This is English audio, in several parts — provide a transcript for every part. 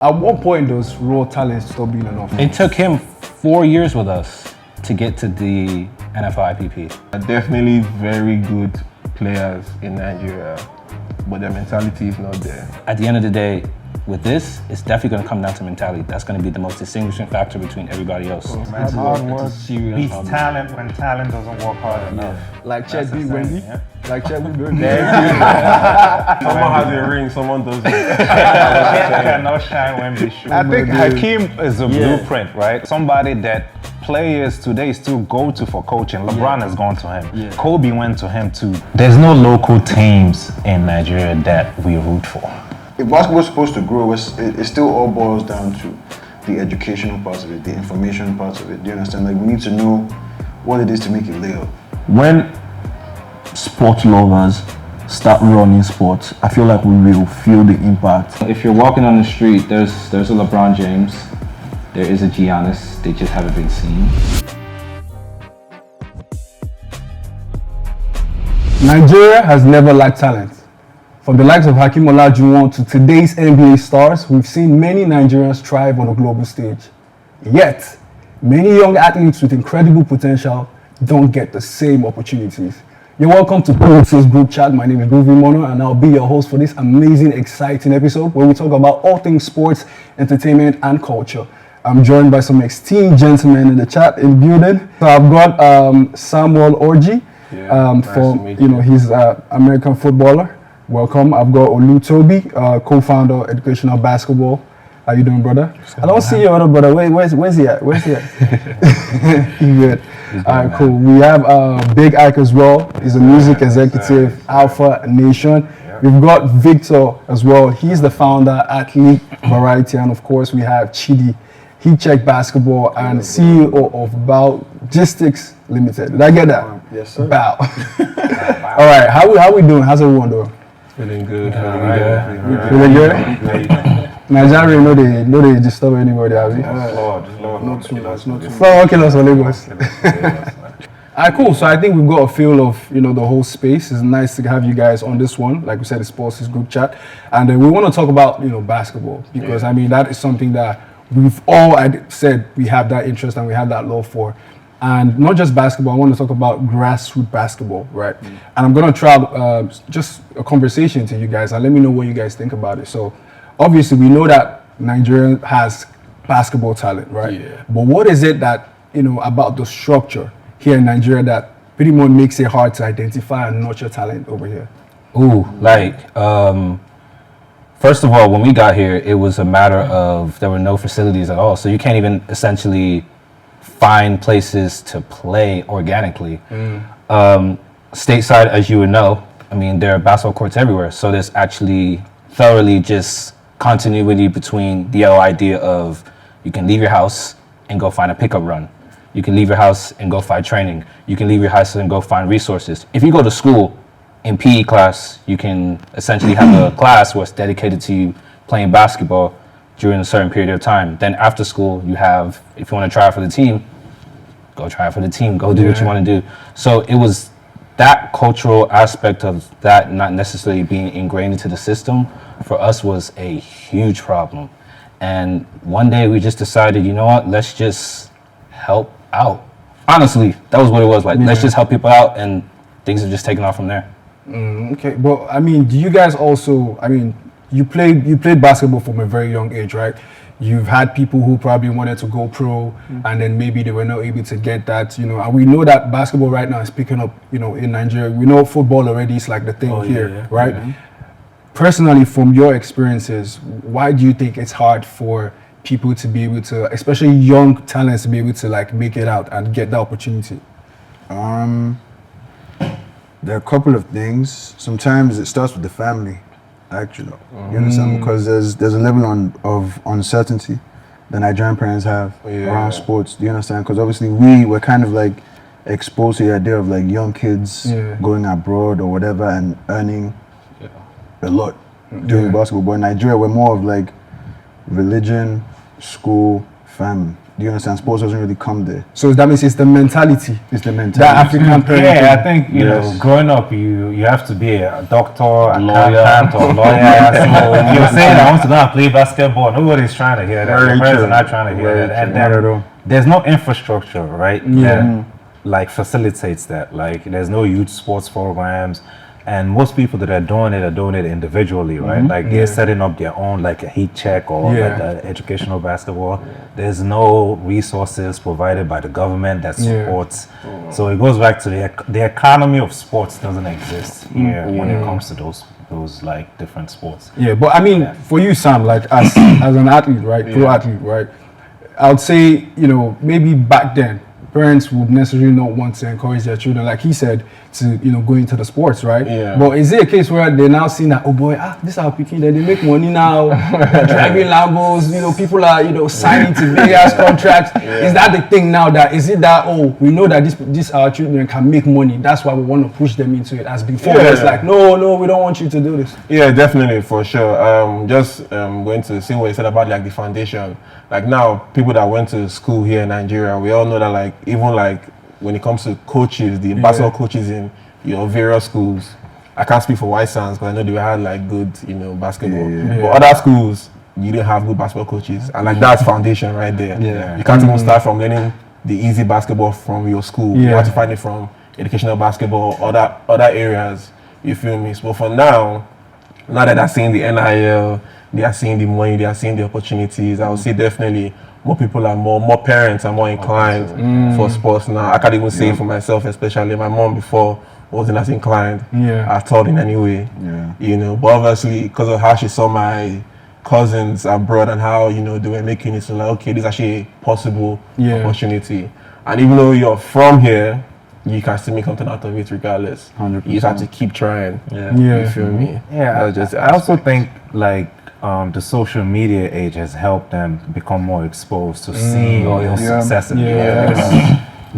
At what point does raw talent stop being enough? It took him 4 years with us to get to the NFL IPP. Definitely very good players in Nigeria, but their mentality is not there. At the end of the day, with this, it's definitely going to come down to mentality. That's going to be the most distinguishing factor between everybody else. It's hard work beats talent when talent doesn't work hard enough. Like Chidi, Wendy? Yeah. Like Chidi, Wendy? Someone has a ring, someone doesn't. Cannot shine when they should. I think Hakeem is a blueprint, right? Somebody that players today still go to for coaching. LeBron has gone to him. Kobe went to him too. There's no local teams in Nigeria that we root for. If basketball's supposed to grow, it still all boils down to the educational parts of it, the information parts of it. Do you understand? Like, we need to know what it is to make it live. When sport lovers start running sports, I feel like we will feel the impact. If you're walking on the street, there's a LeBron James, there is a Giannis, they just haven't been seen. Nigeria has never lacked talent. From the likes of Hakeem Olajuwon to today's NBA stars, we've seen many Nigerians thrive on a global stage. Yet, many young athletes with incredible potential don't get the same opportunities. You're welcome to Pulse's group chat. My name is Groovy Mono, and I'll be your host for this amazing, exciting episode where we talk about all things sports, entertainment, and culture. I'm joined by some esteemed gentlemen in the chat in building. So I've got Samuel Orji, he's an American footballer. Welcome. I've got Olutobi, co-founder of Educational Basketball. How you doing, brother? I don't see your other brother. Where's he at? Where's he at? He's good. All right, cool. We have Big Ike as well. He's a music executive, Alpha Nation. We've got Victor as well. He's the founder, Athlete Variety. And of course, we have Chidi. He checked basketball and CEO of Logistics Limited. Did I get that? Yes, sir. Bow. All right, how we doing? How's everyone doing? Feeling good. Feeling good? Nigerian, no they disturb anybody, have you? Not too much. Okay, no, so Lagos. Alright, cool. So I think we've got a feel of the whole space. It's nice to have you guys on this one. Like we said, it's Sports' group chat, and we want to talk about basketball because I mean that is something that we've all said we have that interest and we have that love for. And not just basketball, I want to talk about grassroots basketball, right? And I'm going to try just a conversation to you guys and let me know what you guys think about it. So obviously we know that Nigeria has basketball talent, right? Yeah. But what is it that, about the structure here in Nigeria that pretty much makes it hard to identify and nurture talent over here? First of all, when we got here, it was a matter of there were no facilities at all. So you can't even essentially find places to play organically. Stateside, as you would know, I mean, there are basketball courts everywhere. So there's actually thoroughly just continuity between the whole idea of you can leave your house and go find a pickup run. You can leave your house and go find training. You can leave your house and go find resources. If you go to school in PE class, you can essentially have a class where it's dedicated to you playing basketball during a certain period of time. Then after school, you have, if you want to try out for the team, go try out for the team, go do what you want to do. So it was that cultural aspect of that not necessarily being ingrained into the system for us was a huge problem. And one day we just decided, you know what, let's just help out. Honestly, that was what it was like. Let's just help people out, and things have just taken off from there. Okay, but I mean, do you guys also, you played basketball from a very young age, right? You've had people who probably wanted to go pro and then maybe they were not able to get that, and we know that basketball right now is picking up, in Nigeria. We know football already is like the thing here, right? Yeah. Personally, from your experiences, why do you think it's hard for people to be able to, especially young talents, to be able to like make it out and get the opportunity? There are a couple of things. Sometimes it starts with the family. Actually, you understand? Because there's a level of uncertainty the Nigerian parents have around sports. Do you understand? Because obviously we were kind of like exposed to the idea of like young kids going abroad or whatever and earning a lot doing basketball. But in Nigeria, we're more of like religion, school, family. Do you understand? Sports doesn't really come there. So that means it's the mentality. It's the mentality. That African parent. Yeah, I think you know, growing up, you have to be a doctor, a accountant, or lawyer. So you're saying I want to go and play basketball. Nobody's trying to hear that. Your parents are not trying to hear that. And then there's no infrastructure, right? That like facilitates that. Like there's no youth sports programs. And most people that are doing it individually, right? Like they're setting up their own, like a heat check or like educational basketball. There's no resources provided by the government that supports. So it goes back to the economy of sports doesn't exist here when it comes to those like different sports. Yeah, but I mean, for you, Sam, like as an athlete, right, pro athlete, right? I would say, you know, maybe back then, parents would necessarily not want to encourage their children, like he said, to, you know, go into the sports, right? Yeah. But is it a case where they're now seeing that, oh boy, this is our picking, that they make money now, they're driving Lambos, you know, people are, you know, signing to big ass contracts. Is that the thing now? That is it that, oh, we know that this our children can make money, that's why we want to push them into it? As before, it's like, no, we don't want you to do this. Yeah, definitely, for sure. Going to the same way you said about like the foundation. Like now, people that went to school here in Nigeria, we all know that like even like when it comes to coaches, the basketball coaches in your various schools, I can't speak for White Sands because I know they had like good, you know, basketball. But other schools, you didn't have good basketball coaches, and like that's foundation right there. You can't even start from learning the easy basketball from your school. You have to find it from educational basketball, other areas. You feel me? So for now that they're seeing the NIL, they are seeing the money, they are seeing the opportunities, I would say definitely more people are more parents are more inclined for sports now. I can't even say for myself, especially my mom before wasn't as inclined at all in any way. You know, but obviously because of how she saw my cousins abroad and how, you know, they were making it, so like, okay, this is actually a possible opportunity. And even though you're from here, you can still make something out of it regardless. 100%. You just have to keep trying. You feel me? I also think like the social media age has helped them become more exposed to seeing all your success.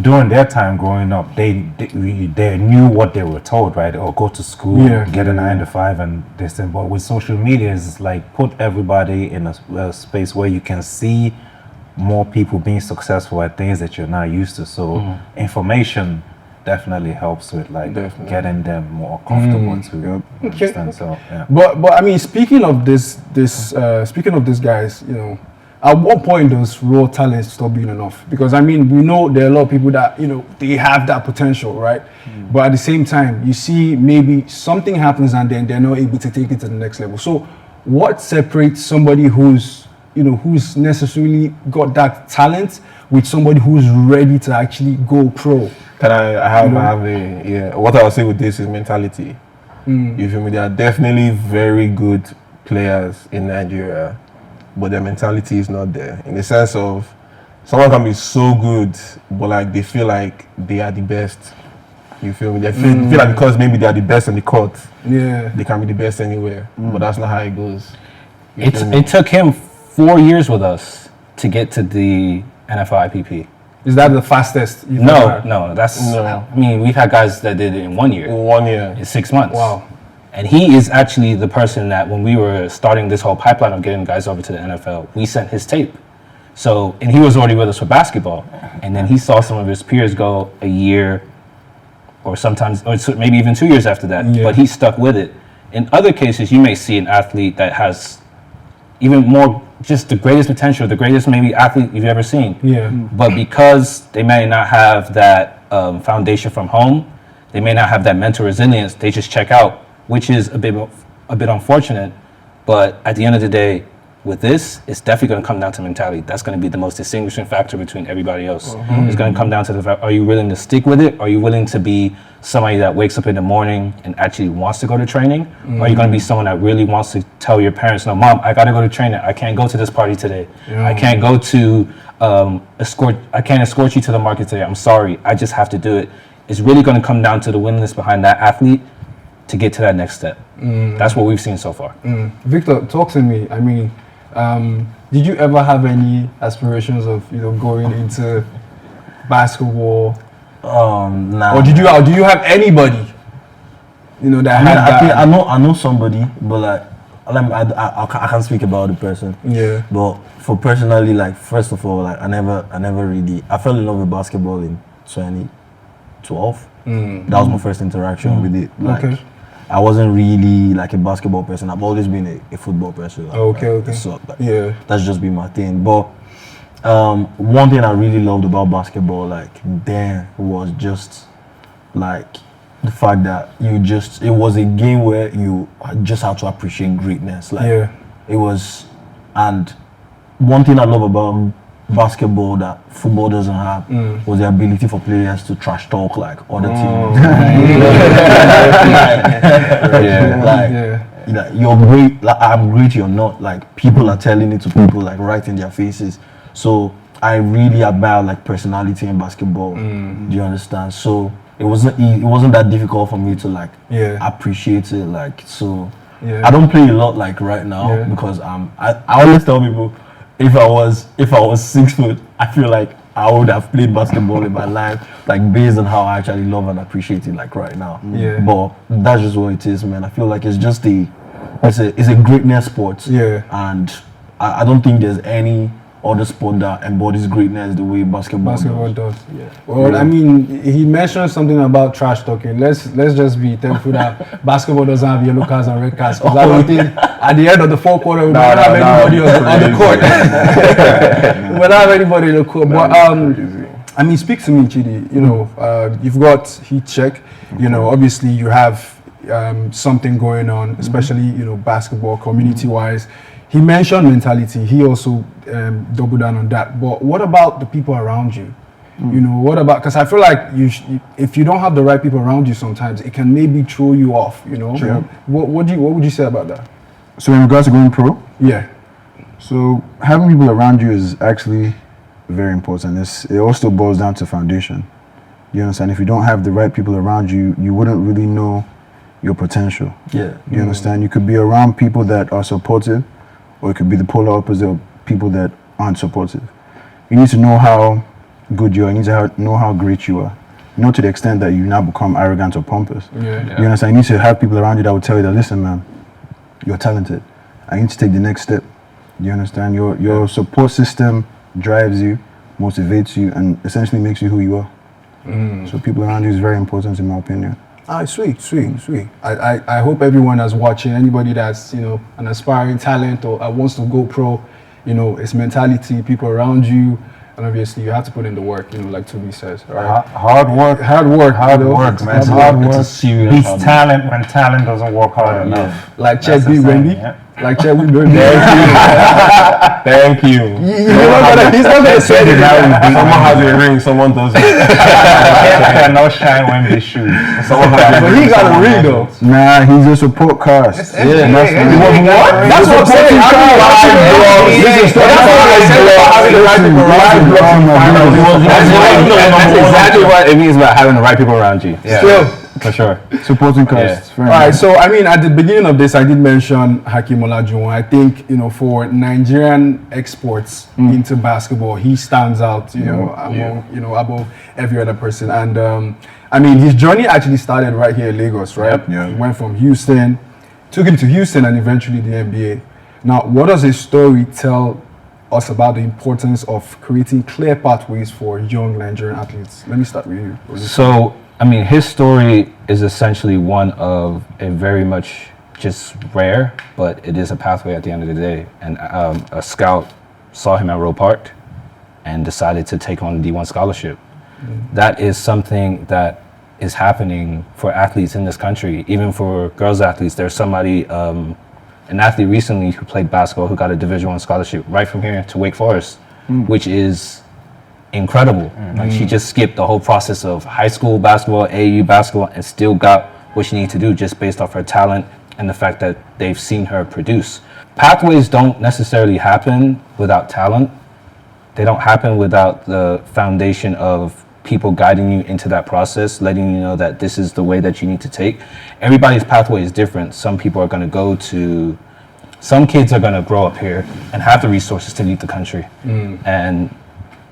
During their time growing up, they knew what they were told, right? Or go to school, get a 9 to 5, and they said. But with social media, it's like put everybody in a space where you can see more people being successful at things that you're not used to. So information definitely helps with like getting them more comfortable to understand. So But I mean, speaking of these guys, you know, at what point does raw talent stop being enough? Because I mean, we know there are a lot of people that, you know, they have that potential, right? But at the same time, you see maybe something happens and then they're not able to take it to the next level. So what separates somebody who's necessarily got that talent with somebody who's ready to actually go pro? What I would say with this is mentality. You feel me? There are definitely very good players in Nigeria, but their mentality is not there. In the sense of someone can be so good, but like they feel like they are the best. You feel me? They feel like because maybe they are the best in the court, they can be the best anywhere. But that's not how it goes. It took him 4 years with us to get to the NFL IPP. Is that the fastest you've ever had? I mean, we've had guys that did it in 1 year. In 1 year. In 6 months. Wow. And he is actually the person that when we were starting this whole pipeline of getting guys over to the NFL, we sent his tape. So, and he was already with us for basketball. And then he saw some of his peers go a year or maybe even 2 years after that. But he stuck with it. In other cases, you may see an athlete that has even more, just the greatest potential, the greatest maybe athlete you've ever seen. But because they may not have that foundation from home, they may not have that mental resilience, they just check out, which is a bit unfortunate. But at the end of the day, with this, it's definitely going to come down to mentality. That's going to be the most distinguishing factor between everybody else. It's going to come down to the fact, are you willing to stick with it? Are you willing to be somebody that wakes up in the morning and actually wants to go to training? Or are you going to be someone that really wants to tell your parents, no, Mom, I got to go to training. I can't go to this party today. I can't go to I can't escort you to the market today. I'm sorry. I just have to do it. It's really going to come down to the willingness behind that athlete to get to that next step. That's what we've seen so far. Victor, talk to me. I mean, did you ever have any aspirations of, you know, going into basketball? Nah. Or do you have anybody, you know, that had that? I know somebody, but like I can't speak about the person. Yeah. But for personally, like first of all, like I never really. I fell in love with basketball in 2012. That was my first interaction with it. Like, Okay. I wasn't really like a basketball person. I've always been a football person. Like, Okay. So like, Yeah. that's just been my thing. But one thing I really loved about basketball, like then, was just like the fact that it was a game where you just had to appreciate greatness. Like Yeah. it was, and one thing I love about basketball that football doesn't have was the ability for players to trash talk like other teams. Like, you're great, like I'm great, you're not. Like people are telling it to people like right in their faces. So I really admire like personality in basketball. Do you understand? So it wasn't that difficult for me to like appreciate it. Like so, I don't play a lot like right now because I always tell people if I was 6 foot, I feel like I would have played basketball in my life, like based on how I actually love and appreciate it like right now. Yeah. But that's just what it is, man. I feel like it's a greatness sport. Yeah. And I don't think there's any other sport that embodies greatness the way basketball does. Yeah. Well, I mean, he mentioned something about trash talking. Let's just be thankful that basketball doesn't have yellow cards and red cards. Because I don't think at the end of the fourth quarter we don't have anybody on the court. We don't have anybody in the court. But I mean, speak to me, Chidi. You know, you've got heat check. You know, obviously you have something going on, especially basketball community-wise. He mentioned mentality. He also doubled down on that. But what about the people around you? You know, what about? Because I feel like if you don't have the right people around you, sometimes it can maybe throw you off. You know. Sure. What would you say about that? So in regards to going pro, Yeah. so having people around you is actually very important. It all still boils down to foundation. You understand? If you don't have the right people around you, you wouldn't really know your potential. Yeah. You understand? You could be around people that are supportive, or it could be the polar opposite of people that aren't supportive. You need to know how good you are. You need to know how great you are. Not to the extent that you now become arrogant or pompous. Yeah. You understand? You need to have people around you that will tell you that, listen, man, you're talented. I need to take the next step. You understand? Your support system drives you, motivates you, and essentially makes you who you are. So people around you is very important, in my opinion. Sweet. I hope everyone that's watching, anybody that's an aspiring talent or wants to go pro, it's mentality, people around you, and obviously you have to put in the work. Like Toby says, right? Hard work, man. It's Hard work. It's a serious Beats problem. talent when talent doesn't work hard enough. Like Chet beat Wendy. Like Chet beat Wendy. Thank you. He's not gonna say that. Someone has a ring, someone doesn't. No shine when they shoot. But he got a ring though. Nah, he's a support cast. That's what I'm saying. That's exactly what it means about having the right people around you. Still. For sure. Supporting cast. All right, so I mean, at the beginning of this, I did mention Hakeem Olajuwon. I think for Nigerian exports into basketball, he stands out, among above every other person. And I mean, his journey actually started right here in Lagos, right? Yep. Yeah. He went from Houston, took him to Houston, and eventually the NBA. Now, what does his story tell us about the importance of creating clear pathways for young Nigerian athletes? Let me start with you. So, I mean, his story is essentially one of a very much just rare, but it is a pathway at the end of the day. And a scout saw him at Roe Park and decided to take on a D1 scholarship. That is something that is happening for athletes in this country, even for girls athletes. There's somebody, an athlete recently who played basketball who got a Division I scholarship right from here to Wake Forest, which is incredible. Like she just skipped the whole process of high school basketball, AAU basketball, and still got what she needed to do just based off her talent and the fact that they've seen her produce. Pathways don't necessarily happen without talent. They don't happen without the foundation of people guiding you into that process, letting you know that this is the way that you need to take. Everybody's pathway is different. Some people are going to some kids are going to grow up here and have the resources to leave the country and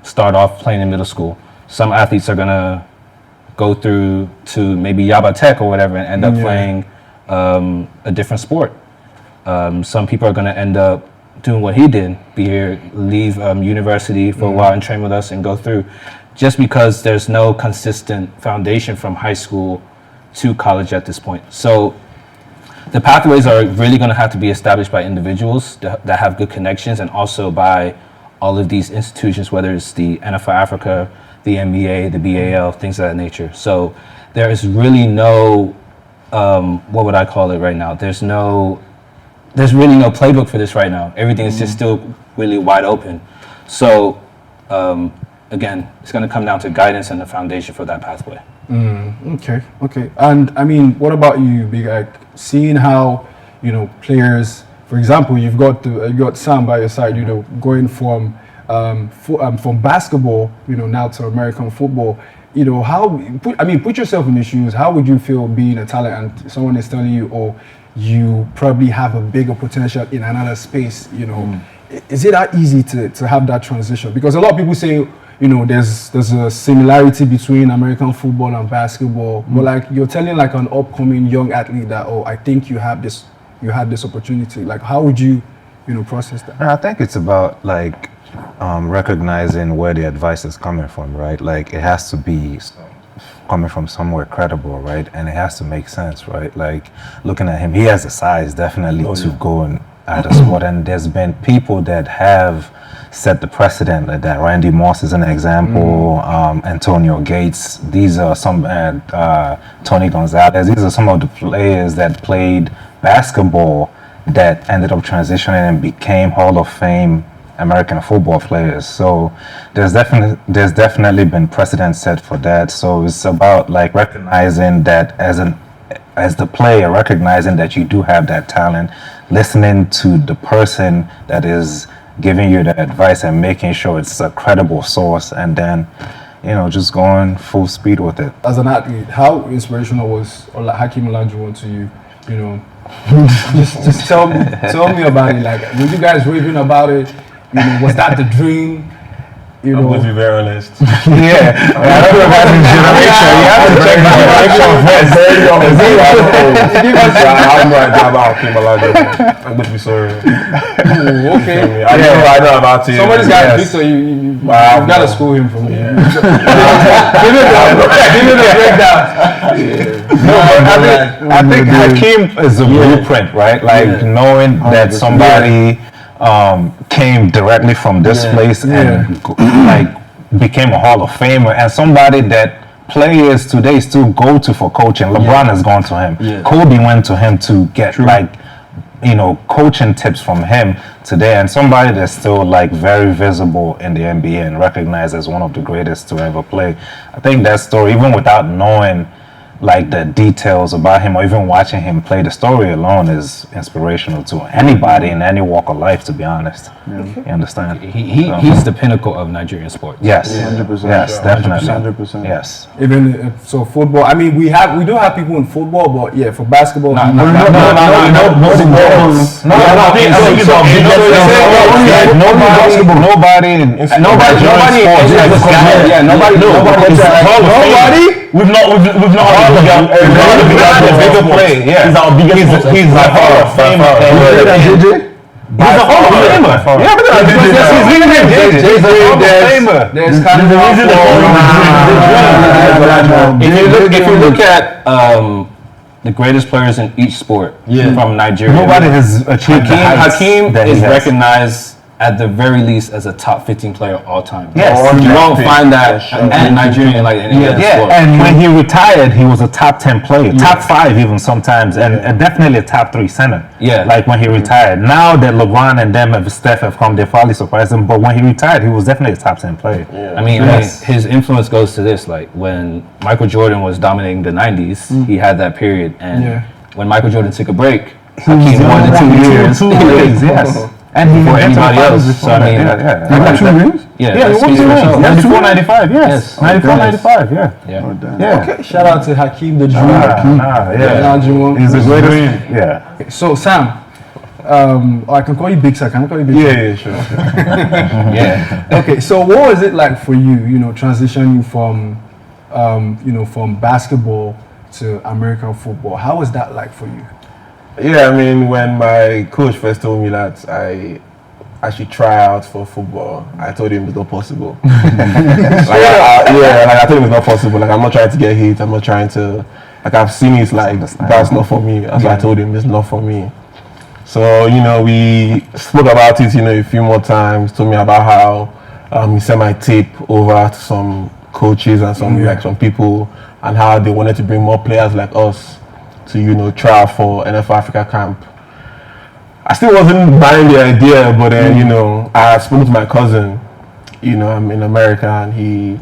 start off playing in middle school. Some athletes are gonna go through to maybe Yaba Tech or whatever and end up playing a different sport. Some people are going to end up doing what he did, leave university for a while and train with us and go through, just because there's no consistent foundation from high school to college at this point. So the pathways are really going to have to be established by individuals that have good connections, and also by all of these institutions, whether it's the NFL Africa, the NBA, the BAL, things of that nature. So there is really no, what would I call it right now? There's really no playbook for this right now. Everything is just still really wide open. So again, it's going to come down to guidance and the foundation for that pathway. Okay. And I mean, what about you, Big Ike? Seeing how, players, for example, you got Sam by your side, going from basketball, now to American football. Put yourself in the shoes. How would you feel being a talent and someone is telling you, oh, you probably have a bigger potential in another space, Is it that easy to have that transition? Because a lot of people say, there's a similarity between American football and basketball, but like you're telling like an upcoming young athlete that, oh, I think you had this opportunity. Like, how would you, process that? I think it's about like recognizing where the advice is coming from, right? Like it has to be coming from somewhere credible, right? And it has to make sense, right? Like looking at him, he has the size definitely to go and at a sport, and there's been people that have set the precedent like that. Randy Moss is an example, Antonio Gates, these are some, Tony Gonzalez, these are some of the players that played basketball that ended up transitioning and became Hall of Fame American football players. So there's definitely been precedent set for that. So it's about like recognizing that as the player, recognizing that you do have that talent, listening to the person that is giving you the advice and making sure it's a credible source, and then just going full speed with it. As an athlete, how inspirational was Hakeem Olajuwon to you? Just tell me about it. Like, were you guys raving about it? Was that the dream? I'm going to be very honest. Yeah, I don't know about the generation. You have to check the generation first. I have no idea about Hakeem Olajuwon. I'm going to be sorry. Okay. I know about it. Somebody's got Victor. You've got to school him for me. Give me the breakdown. No, but I think Hakeem is a blueprint, right? Like knowing that somebody came directly from this place and like became a Hall of Famer, and somebody that players today still go to for coaching. LeBron has gone to him. Kobe went to him to get coaching tips from him today, and somebody that's still like very visible in the NBA and recognized as one of the greatest to ever play. I think that story, even without knowing like the details about him or even watching him play, the story alone is inspirational to anybody in any walk of life, to be honest. You understand? He's the pinnacle of Nigerian sports. Yes, 100%. yes, definitely. 100%. Yes. Even so, football. I mean, we do have people in football, but for basketball. We've not the bigger play. Yeah, he's our biggest. He's a Hall of Famer. He's a Hall of Famer. Yeah, but he's a Hall of Famer. There's kind of if you look at the greatest players in each sport from Nigeria, nobody has achieved Hakeem is recognized at the very least as a top 15 player all time. Yes. You don't find that in Nigerian like any other sport. And when he retired, he was a top 10 player, top 5 even sometimes, and definitely a top 3 center. Yeah. Like when he retired. Now that LeBron and them have Steph have come, they probably surprised him. But when he retired, he was definitely a top 10 player. Yeah. I mean, his influence goes to this. Like when Michael Jordan was dominating the 90s, he had that period. And when Michael Jordan took a break, Hakeem won the 2 years. 2 years, yes. And he for anybody else. So I mean, he got 2 rings? Yeah, he won 2 rings. 94, 95, yes. 94, 95, yeah. Okay, shout out to Hakeem the Dream. He's the greatest. Yeah. So Sam, I can call you Big Sir. Can I call you Big Sir? Yeah, sure. Yeah. Okay, so what was it like for you? Transitioning from, from basketball to American football. How was that like for you? Yeah, I mean, when my coach first told me that I should try out for football, I told him it's not possible. I told him it's not possible. Like, I'm not trying to get hit. I'm not trying to. Like, I've seen it. Like, that's not for me. That's why I told him it's not for me. So, we spoke about it, a few more times. Told me about how he sent my tape over to some coaches and some people, and how they wanted to bring more players like us to try out for NFL Africa camp. I still wasn't buying the idea, but then I had spoken to my cousin. I'm in America, and he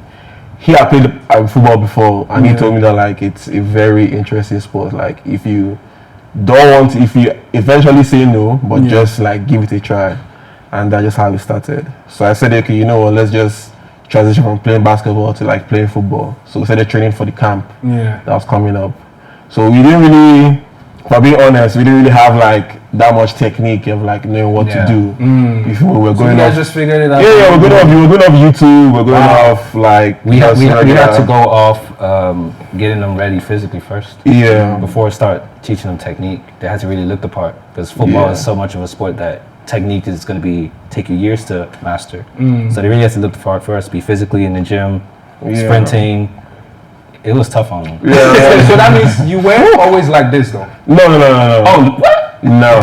had played football before, and he told me that like it's a very interesting sport. Like, if you eventually say no, but just like give it a try, and that's just how it started. So I said, okay, let's just transition from playing basketball to like playing football. So we started training for the camp that was coming up. So we didn't really, for being honest, we didn't really have like that much technique of like knowing what to do. If we were going you guys off, just figured it out. we're going off YouTube. We're going off like We had to go off getting them ready physically first. Before we start teaching them technique, they had to really look the part, because football is so much of a sport that technique is going to take you years to master. So they really had to look the part first, be physically in the gym, sprinting. It was tough on them. So that means you were always like this, though. No. Oh, what? No.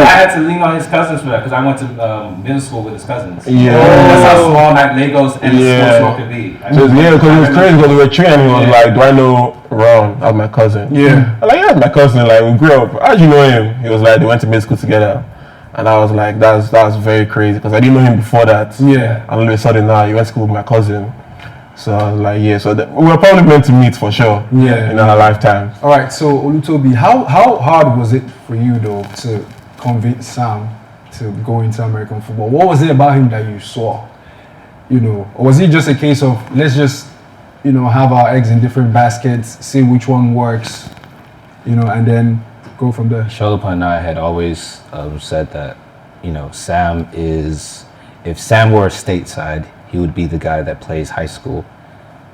I had to lean on his cousins for that, because I went to middle school with his cousins. That's how small that Legos and sports world could be. Because it was crazy, because we were training, and he was like, do I know Ron? That's my cousin. I'm like, yeah, that's my cousin. Like, we grew up. How'd you know him? He was like, they went to middle school together. And I was like, that's very crazy, because I didn't know him before that. And all of a sudden now, he went to school with my cousin. So I was like, we were probably meant to meet for sure in our lifetime. All right, so Olutobi, how hard was it for you, though, to convince Sam to go into American football? What was it about him that you saw? Or was it just a case of, let's just, have our eggs in different baskets, see which one works, and then go from there? Sholapan and I had always said that, Sam is, if Sam were stateside, he would be the guy that plays high school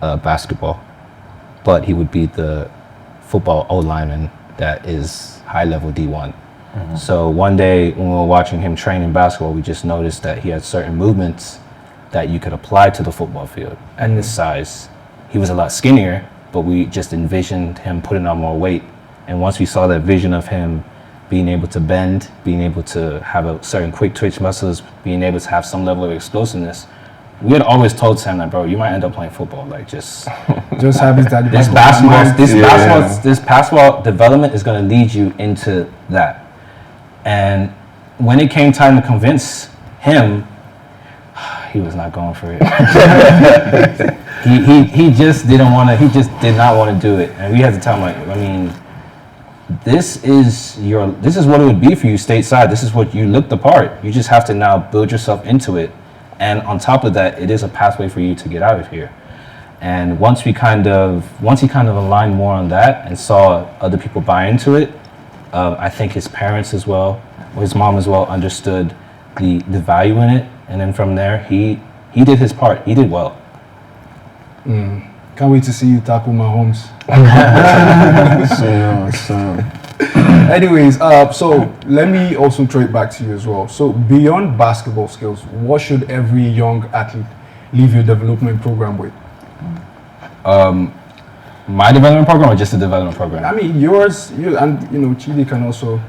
basketball, but he would be the football O-lineman that is high-level D1. So one day when we were watching him train in basketball, we just noticed that he had certain movements that you could apply to the football field at this size. He was a lot skinnier, but we just envisioned him putting on more weight. And once we saw that vision of him being able to bend, being able to have a certain quick twitch muscles, being able to have some level of explosiveness, we had always told Sam that, bro, you might end up playing football. Like, just have that. This basketball development is going to lead you into that. And when it came time to convince him, he was not going for it. he just didn't want to. He just did not want to do it. And we had to tell him, like, I mean, this is what it would be for you stateside. This is what you look the part. You just have to now build yourself into it. And on top of that, it is a pathway for you to get out of here. And once he kind of aligned more on that and saw other people buy into it, I think his parents as well, or his mom as well, understood the value in it. And then from there, he did his part. He did well. Can't wait to see you tackle Mahomes. Anyways, so let me also throw it back to you as well. So beyond basketball skills, what should every young athlete leave your development program with? My development program, or just the development program? I mean, yours, and Chidi can also.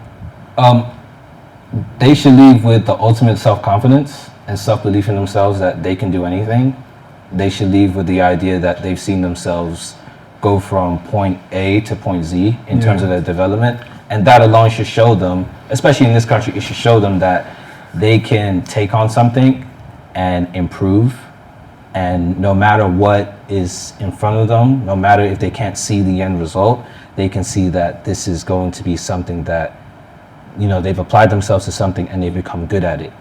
They should leave with the ultimate self-confidence and self-belief in themselves that they can do anything. They should leave with the idea that they've seen themselves go from point A to point Z in terms of their development. And that alone should show them, especially in this country, it should show them that they can take on something and improve. And no matter what is in front of them, no matter if they can't see the end result, they can see that this is going to be something that, they've applied themselves to something and they've become good at it.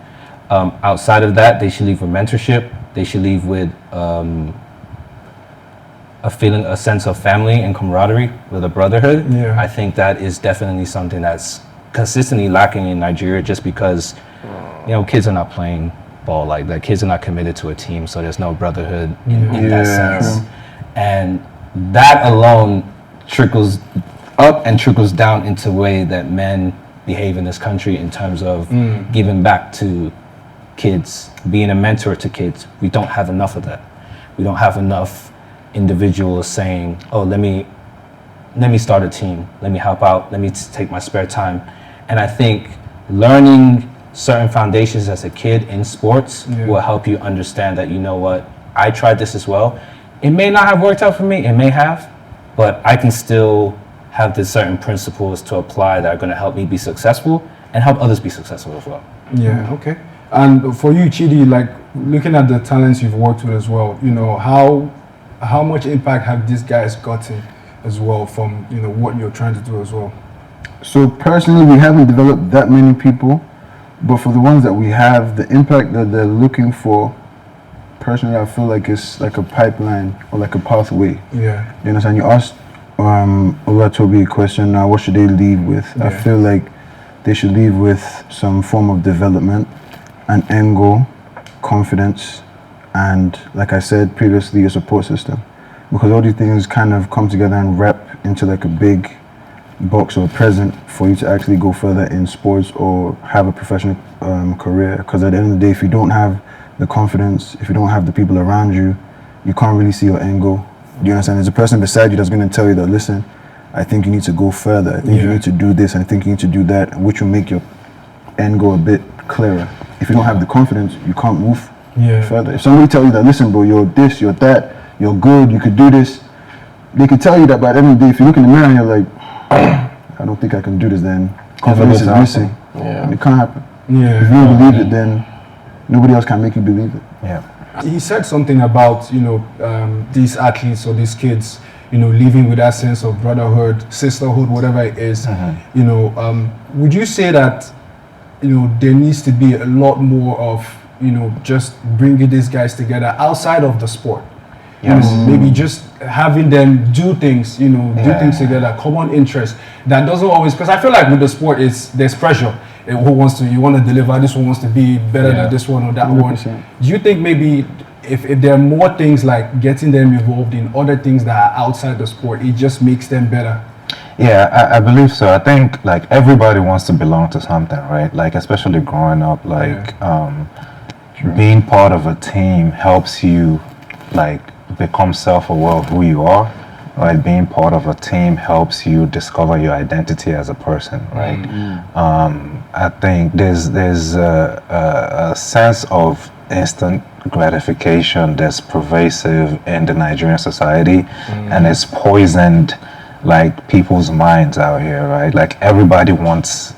Outside of that, they should leave with mentorship. They should leave with a sense of family and camaraderie, with a brotherhood. I think that is definitely something that's consistently lacking in Nigeria just because, you know, kids are not playing ball like that. Kids are not committed to a team, so there's no brotherhood in that sense. And that alone trickles up and trickles down into the way that men behave in this country in terms of giving back to kids, being a mentor to kids. We don't have enough of that. We don't have enough individuals saying, oh, let me start a team, let me help out, let me take my spare time. And I think learning certain foundations as a kid in sports will help you understand that, you know what, I tried this as well. It may not have worked out for me, it may have, but I can still have the certain principles to apply that are going to help me be successful and help others be successful as well. Yeah, okay. And for you, Chidi, like looking at the talents you've worked with as well, you know, how much impact have these guys gotten as well from, you know, what you're trying to do as well? So personally, we haven't developed that many people, but for the ones that we have, the impact that they're looking for, personally, I feel like it's like a pipeline or like a pathway. Yeah. You understand? You asked Olutobi a question now, what should they leave with? I feel like they should leave with some form of development, an end goal, confidence, and like I said previously, a support system. Because all these things kind of come together and wrap into like a big box or present for you to actually go further in sports or have a professional career. Because at the end of the day, if you don't have the confidence, if you don't have the people around you, you can't really see your end goal. Do you understand? There's a person beside you that's going to tell you that, listen, I think you need to go further. I think you need to do this. I think you need to do that, which will make your end goal a bit clearer. If you don't have the confidence, you can't move further. If somebody tells you that, listen, bro, you're this, you're that, you're good, you could do this, they could tell you that, but at the end of the day, if you look in the mirror and you're like, I don't think I can do this, then confidence is missing. And it can't happen. If you don't believe it, then nobody else can make you believe it. He said something about, you know, these athletes or these kids, you know, living with that sense of brotherhood, sisterhood, whatever it is. You know, would you say that, you know, there needs to be a lot more of, you know, just bringing these guys together outside of the sport? You know, maybe just having them do things, you know, do things together, common interest. That doesn't always, because I feel like with the sport, there's pressure. Who wants to, you want to deliver, this one wants to be better than this one or that 100%. One. Do you think maybe if there are more things like getting them involved in other things that are outside the sport, it just makes them better? Yeah, I believe so. I think like everybody wants to belong to something, right? Like especially growing up, like being part of a team helps you like become self-aware of who you are. Right, being part of a team helps you discover your identity as a person, right? I think there's a sense of instant gratification that's pervasive in the Nigerian society, and it's poisoned like people's minds out here, right? Like everybody wants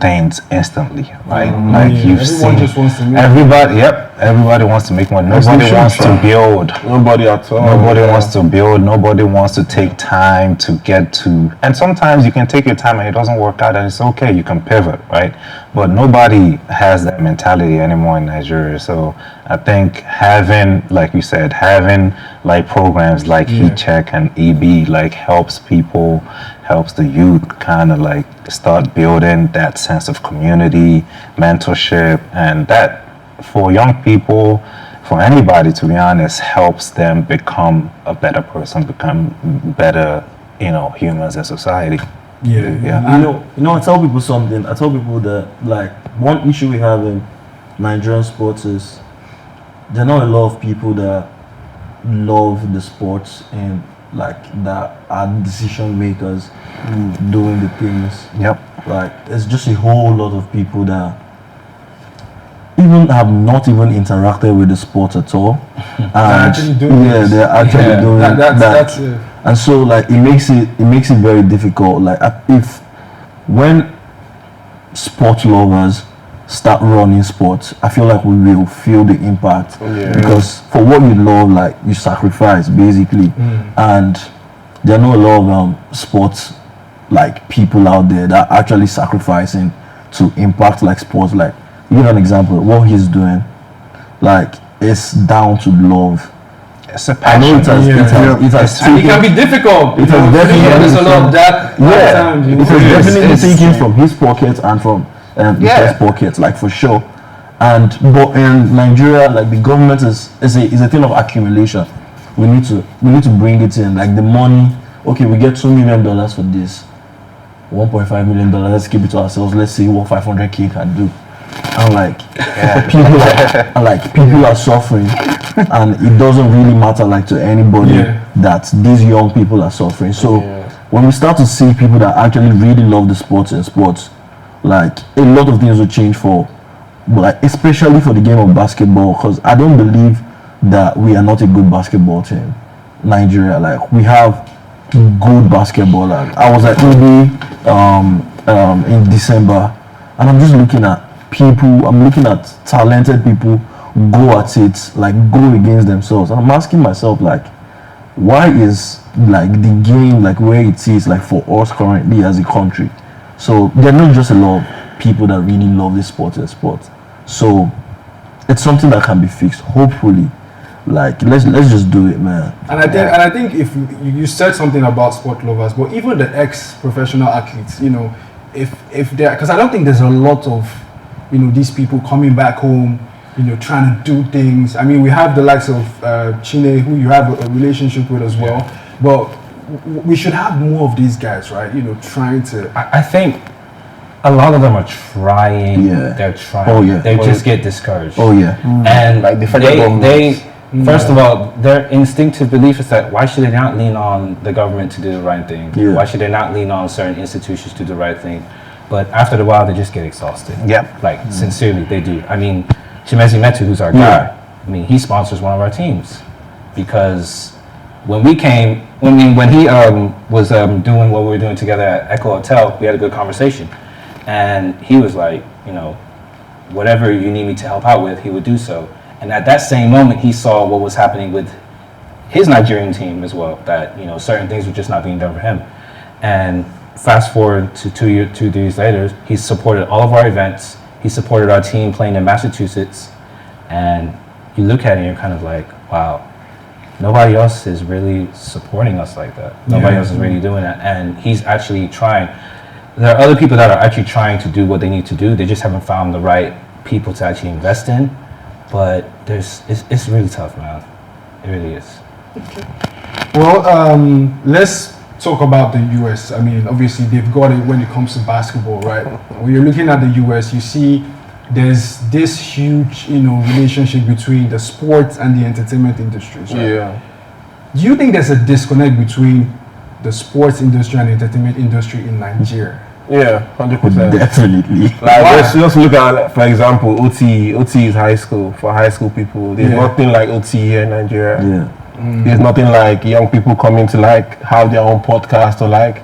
things instantly, right? Like you've seen, just wants to make everybody wants to make money. Nobody wants to build. Nobody at all. Nobody wants to build. Nobody wants to take time to get to. And sometimes you can take your time and it doesn't work out, and it's okay. You can pivot, right? But nobody has that mentality anymore in Nigeria. So I think having, like you said, having like programs like Heat Check and EB like helps people, helps the youth kind of like start building that sense of community, mentorship, and that for young people, for anybody to be honest, helps them become a better person, become better, you know, humans in society. You know, I tell people something. I tell people that like one issue we have in Nigerian sports is there are not a lot of people that love the sports and like that are decision makers doing the things. Like there's just a whole lot of people that even have not even interacted with the sport at all. And they're actually doing that. And so like it makes it very difficult. Like if when sport lovers start running sports, I feel like we will feel the impact because for what you love, like you sacrifice basically, and there are not a lot of sports like people out there that are actually sacrificing to impact like sports. Like give an example, what he's doing, like it's down to love. It's a I know passion. it has And it can taken. be difficult. It has definitely. There's a lot of that. Times, It has definitely It's- taken from his pockets and from his first pockets, like for sure. But in Nigeria, like the government is a thing of accumulation. We need to bring it in, like the money. Okay, we get $2 million for this, $1.5 million. Let's keep it to ourselves. Let's see what 500K can do. And people are suffering, and it doesn't really matter like to anybody that these young people are suffering. So when we start to see people that actually really love the sports and sports, like a lot of things will change for, like especially for the game of basketball, because I don't believe that we are not a good basketball team. Nigeria, like we have good basketball. Like, I was at EB in December, and I'm just looking at people. I'm looking at talented people go at it, like go against themselves, and I'm asking myself, like, why is like the game like where it is like for us currently as a country? So there are not just a lot of people that really love this sport and sport. So it's something that can be fixed, hopefully. Like let's just do it, man. And I think if you said something about sport lovers, but even the ex-professional athletes, you know, if they're, because I don't think there's a lot of, you know, these people coming back home, you know, trying to do things. I mean, we have the likes of Chidi, who you have a relationship with as well, but we should have more of these guys, right? You know, trying to. I think a lot of them are trying. Yeah. They're trying. Oh, yeah. They just get discouraged. Oh yeah. And Like the federal government. First of all, their instinctive belief is that why should they not lean on the government to do the right thing? Yeah. Why should they not lean on certain institutions to do the right thing? But after a while, they just get exhausted. Yep. Like, sincerely, they do. I mean, Chimezi Metu, who's our guy, I mean, he sponsors one of our teams. Because when we came, when he was doing what we were doing together at Echo Hotel, we had a good conversation. And he was like, you know, whatever you need me to help out with, he would do so. And at that same moment, he saw what was happening with his Nigerian team as well, that, you know, certain things were just not being done for him. And fast forward to 2 days later, he supported all of our events. He supported our team playing in Massachusetts. And you look at it and you're kind of like, wow, nobody else is really supporting us like that. Nobody else is really doing that. And he's actually trying. There are other people that are actually trying to do what they need to do. They just haven't found the right people to actually invest in. But it's really tough, man. It really is. Well, let's talk about the US. I mean, obviously they've got it when it comes to basketball, right? When you're looking at the US, you see there's this huge, you know, relationship between the sports and the entertainment industries, right? Yeah. Do you think there's a disconnect between the sports industry and the entertainment industry in Nigeria? Yeah, 100%. Definitely. Like let's just look at, for example, OT is high school for high school people. There's nothing like OT here in Nigeria. Yeah. There's nothing like young people coming to like have their own podcast or like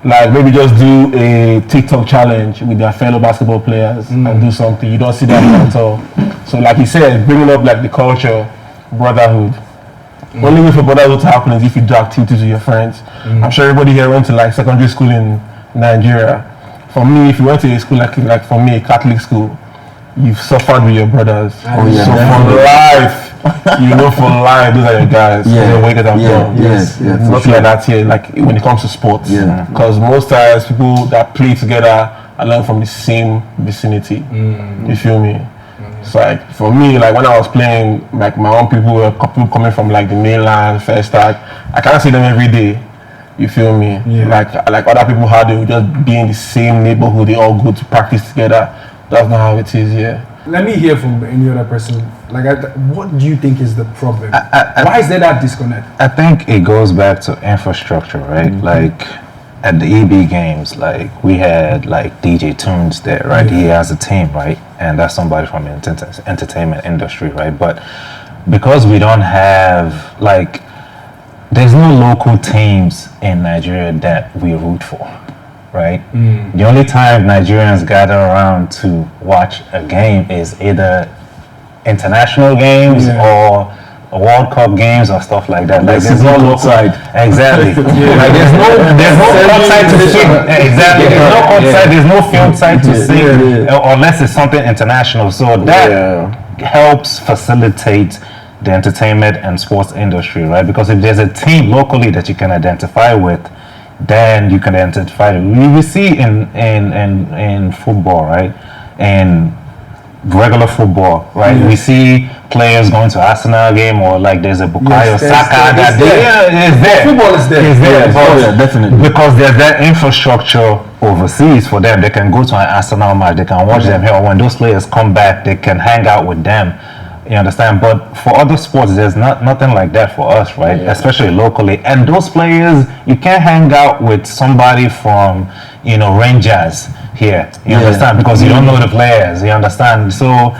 maybe just do a TikTok challenge with their fellow basketball players and do something. You don't see that at all. So like you said, bringing up like the culture, brotherhood. Only way for brotherhood to happen is if you do activities with your friends. I'm sure everybody here went to like secondary school in Nigeria. For me, if you went to a school like for me, a Catholic school, you've suffered with your brothers. So for life, you know, for life, those are your guys. The way that I'm done. Yes. Nothing like that here, like when it comes to sports. Because most times people that play together are learn from the same vicinity. You feel me? So like for me, like when I was playing, like my own people were people coming from like the mainland, First Tag. I can't see them every day. You feel me? Like other people, how they would just be in the same neighborhood, they all go to practice together. That's not how it is here. Let me hear from any other person. Like, what do you think is the problem? Why is there that disconnect? I think it goes back to infrastructure, right? Like at the EB games, like we had like DJ Tunes there, right? He has a team, right? And that's somebody from the entertainment industry, right? But because we don't have like, there's no local teams in Nigeria that we root for, right? The only time Nigerians gather around to watch a game is either international games or World Cup games or stuff like that. Like there's no local side. Exactly. Like there's no court side to see. Exactly. There's no court side. There's no film side to see unless it's something international. So that helps facilitate the entertainment and sports industry, right? Because if there's a team locally that you can identify with, then you can identify. We see in football, right? In regular football, right? We see players going to Arsenal game, or like there's a Bukayo Saka. It's there. Football is there. It's there. Definitely. Because there's that infrastructure overseas for them. They can go to an Arsenal match. They can watch them here. Or when those players come back, they can hang out with them. You understand? But for other sports, there's nothing like that for us, right? Especially locally. And those players, you can't hang out with somebody from, Rangers here. You understand? Because you don't know the players. You understand? So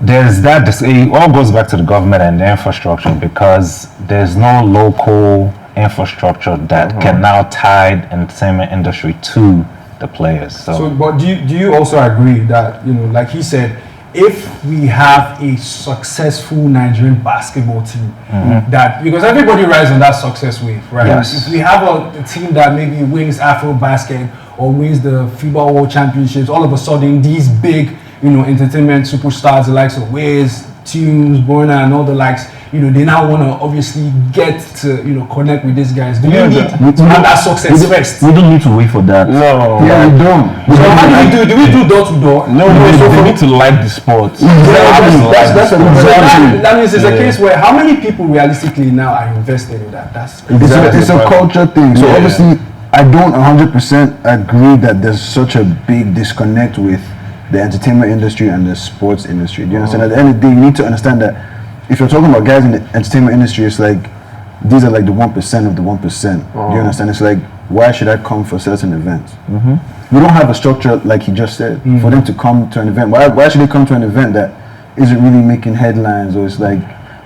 there's that. It all goes back to the government and the infrastructure, because there's no local infrastructure that can now tie the entertainment industry to the players. So, but do you also agree that, like he said, if we have a successful Nigerian basketball team, that, because everybody rides on that success wave, right? Yes. If we have a team that maybe wins Afro basket or wins the FIBA World Championships, all of a sudden these big, entertainment superstars, the likes of Wiz, Tunes, Burna, and all the likes, they now want to obviously get to, connect with these guys. Do you need to have that success first? We don't need to wait for that. No. Yeah, we don't. So how do we do? Do we do door to door? No, so for me to like the sport. That means it's a case where how many people realistically now are invested in that? It's a culture thing. So obviously, I don't 100% agree that there's such a big disconnect with the entertainment industry and the sports industry. Do you understand? At the end of the day, you need to understand that if you're talking about guys in the entertainment industry, it's like these are like the 1% of the 1%. Do you understand? It's like, why should I come for certain events? We don't have a structure, like he just said, for them to come to an event. Why should they come to an event that isn't really making headlines? Or it's like,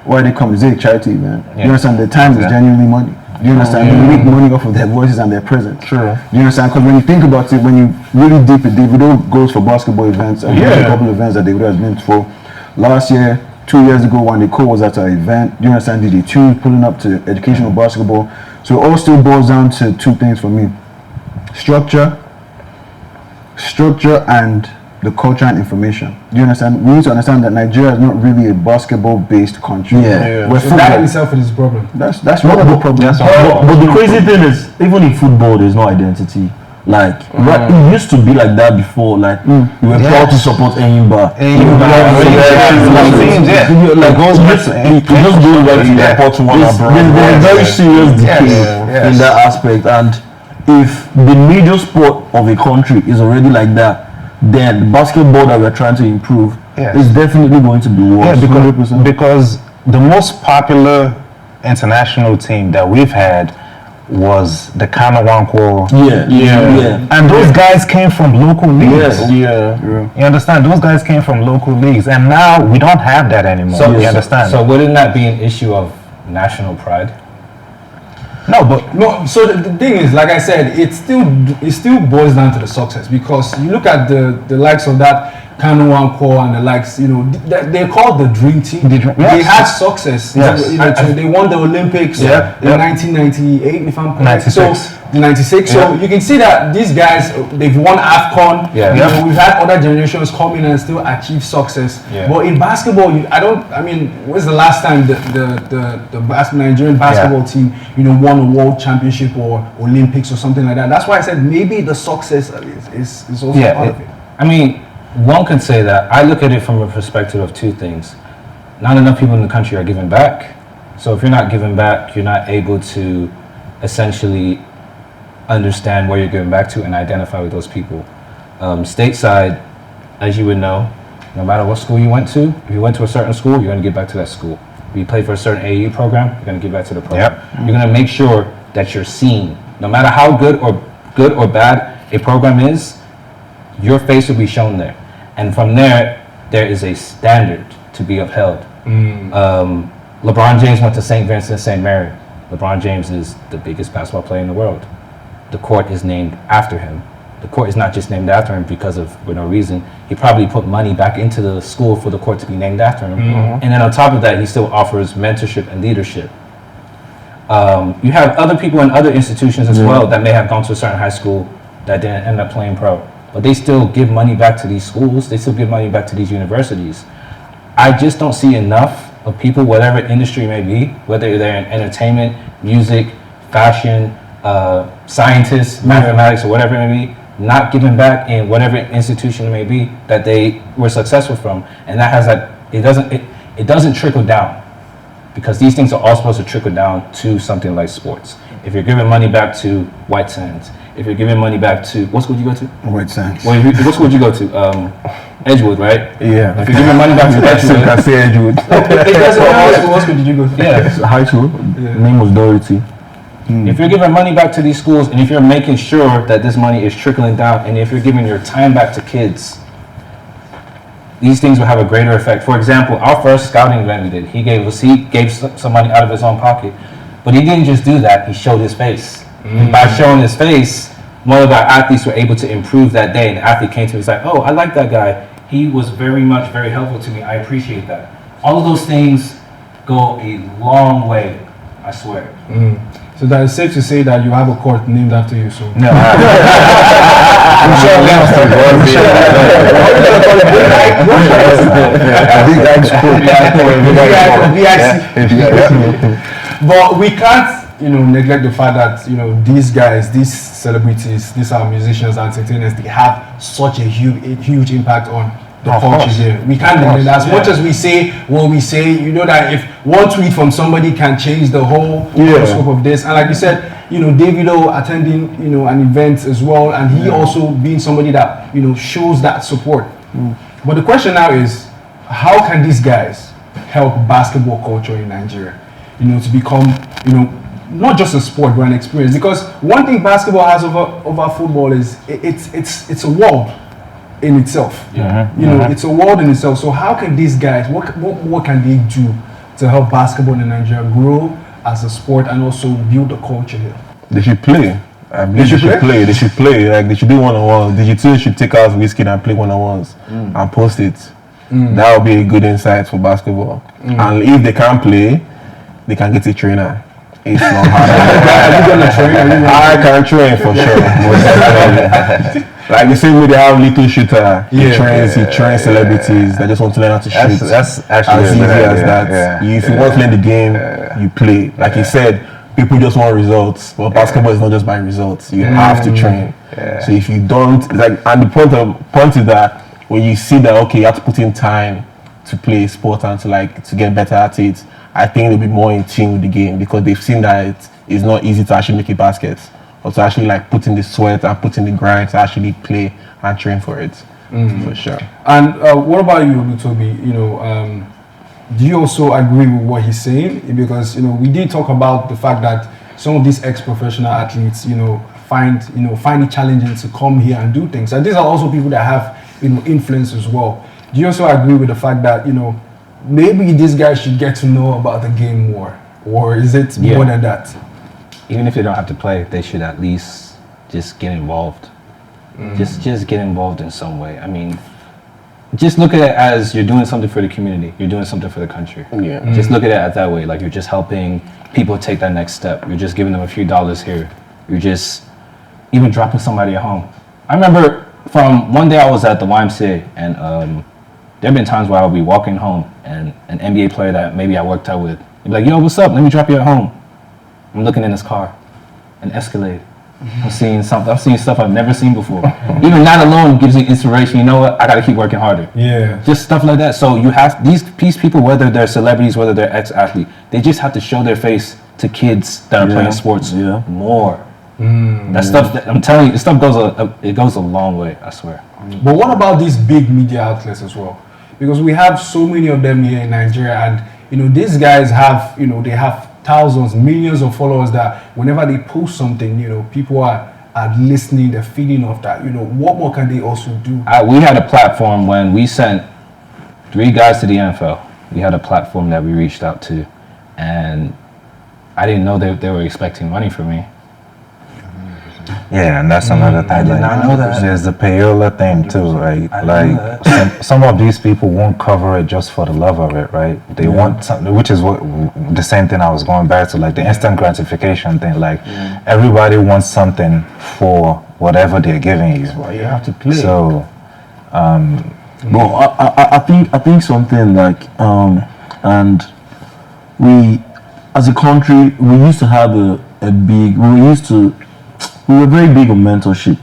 why they come? Is it a charity event? You understand? The time is genuinely money. Do you understand? They make money off of their voices and their presence. Sure. Do you understand? Because when you think about it, when you really deep it, Davido goes for basketball events, and a couple of events that Davido has been for. Last year, 2 years ago, when Nicole was at an event, do you understand? DJ Tunes pulling up to educational basketball. So it all still boils down to two things for me: structure, and the culture and information. Do you understand? We need to understand that Nigeria is not really a basketball-based country. Where So that in itself is a problem. that's one of the problems. But the crazy thing is, even in football, there's no identity. Like, it used to be like that before. Like, you were proud to support Enyimba. It just goes back to that. There's a very serious decay in that aspect. And if the major sport of a country is already like that, then the basketball that we're trying to improve is definitely going to be worse. Yeah, because the most popular international team that we've had was the Kanawankwo. And those guys came from local leagues. You understand? Those guys came from local leagues, and now we don't have that anymore. So you understand? So wouldn't that be an issue of national pride? No. So the thing is, like I said, it still boils down to the success, because you look at the likes of that Kanawankwo and the likes, they're called the Dream Team. They had success. They won the Olympics in 1998, if I'm correct. 96. So you can see that these guys, they've won AFCON. We've had other generations come in and still achieve success. But in basketball, when's the last time the Nigerian basketball team, won a world championship or Olympics or something like that? That's why I said maybe the success is also part of it. One could say that. I look at it from a perspective of two things. Not enough people in the country are giving back. So if you're not giving back, you're not able to essentially understand where you're giving back to and identify with those people. Stateside, as you would know, no matter what school you went to, if you went to a certain school, you're going to give back to that school. If you play for a certain AAU program, you're going to give back to the program. You're going to make sure that you're seen. No matter how good or bad a program is, your face will be shown there. And from there is a standard to be upheld. LeBron James went to St. Vincent St. Mary. LeBron James is the biggest basketball player in the world. The court is named after him. The court is not just named after him because of for no reason. He probably put money back into the school for the court to be named after him. And then on top of that, he still offers mentorship and leadership. You have other people in other institutions as well that may have gone to a certain high school that didn't end up playing pro. But they still give money back to these schools. They still give money back to these universities. I just don't see enough of people, whatever industry may be, whether they're in entertainment, music, fashion, scientists, mathematics, or whatever it may be, not giving back in whatever institution it may be that they were successful from. And that has like, it doesn't trickle down, because these things are all supposed to trickle down to something like sports. If you're giving money back to White Sands, if you're giving money back to, what school did you go to? White Sands. Well, what school did you go to? Edgewood, right? Yeah. If you're giving money back to Edgewood, I say Edgewood. what school did you go to? Yeah. High school. Name was Dorothy. If you're giving money back to these schools, and if you're making sure that this money is trickling down, and if you're giving your time back to kids, these things will have a greater effect. For example, our first scouting event we did, he gave some money out of his own pocket, but he didn't just do that. He showed his face. And by showing his face, one of our athletes were able to improve that day. And the athlete came to me and was like, "Oh, I like that guy. He was very helpful to me. I appreciate that." All of those things go a long way, I swear. So that it's safe to say that you have a court named after you. So No. But we can't, neglect the fact that these guys, these celebrities, these are musicians and entertainers. They have such a huge impact on the culture here. We can't neglect that. As much as we say what we say, that if one tweet from somebody can change the whole scope of this. And like you said, Davido attending, an event as well, and he also being somebody that shows that support. But the question now is, how can these guys help basketball culture in Nigeria? To become, not just a sport but an experience. Because one thing basketball has over football is it's a world in itself. It's a world in itself. So how can these guys, what can they do to help basketball in Nigeria grow as a sport and also build the culture here? They should play. I believe they should play. They should play. Like, they should do one-on-ones. Digital should take out whiskey and play one-on-ones and post it. That would be a good insight for basketball. And if they can't play, they can get a trainer. It's not hard. I can train for sure. Like the same way they have little shooter. He trains celebrities that just want to learn how to shoot. That's actually as easy as that. If you want to learn the game, you play. Like he said, people just want results. But basketball is not just by results. You have to train. So if you don't, and the point is that when you see that, okay, you have to put in time to play sport and to get better at it, I think they'll be more in tune with the game, because they've seen that it's not easy to actually make a basket, or to actually put in the sweat and put in the grind to actually play and train for it. For sure. And what about you, Olutobi? Do you also agree with what he's saying? Because we did talk about the fact that some of these ex-professional athletes, find it challenging to come here and do things. And these are also people that have influence as well. Do you also agree with the fact that maybe these guys should get to know about the game more, or is it more than that? Even if they don't have to play, they should at least just get involved. Just get involved in some way. I mean, just look at it as you're doing something for the community. You're doing something for the country. Just look at it that way. Like, you're just helping people take that next step. You're just giving them a few dollars here. You're just even dropping somebody at home. I remember from one day I was at the YMCA, and there have been times where I'll be walking home and an NBA player that maybe I worked out with, he'd be like, "Yo, what's up? Let me drop you at home." I'm looking in his car, an Escalade. I'm seeing stuff I've never seen before. Even that alone gives you inspiration. You know what? I got to keep working harder. Just stuff like that. So you have these people, whether they're celebrities, whether they're ex-athletes, they just have to show their face to kids that are playing sports more. That stuff, I'm telling you, this stuff goes a long way, I swear. But what about these big media outlets as well? Because we have so many of them here in Nigeria, and these guys have, they have thousands, millions of followers that whenever they post something, people are listening, they're feeding off that. What more can they also do? We had a platform when we sent 3 guys to the NFL. We had a platform that we reached out to, and I didn't know they were expecting money from me. Yeah, and that's another thing. I did not know that. There's the payola thing too, right? Like some of these people won't cover it just for the love of it, right? They want something, which is what the same thing I was going back to, like the instant gratification thing. Like everybody wants something for whatever they're giving you. That's why you have to play. So, I think something like and we, as a country, we used to have we were very big on mentorship.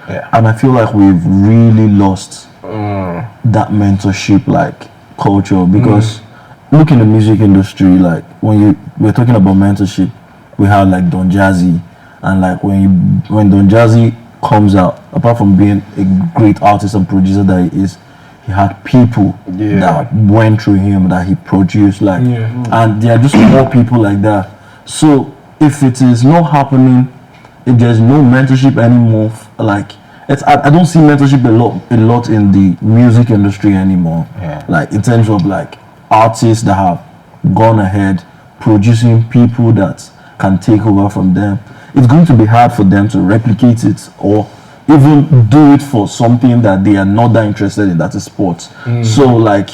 Yeah. And I feel like we've really lost that mentorship like culture, because look in the music industry, like we're talking about mentorship, we have like Don Jazzy, and like when Don Jazzy comes out, apart from being a great artist and producer that he is, he had people that went through him, that he produced, like, and there are just more people like that. So if it is not happening, if there's no mentorship anymore, like I don't see mentorship a lot in the music industry anymore. Yeah. Like in terms of like artists that have gone ahead producing people that can take over from them. It's going to be hard for them to replicate it or even do it for something that they are not that interested in, that is sports. So like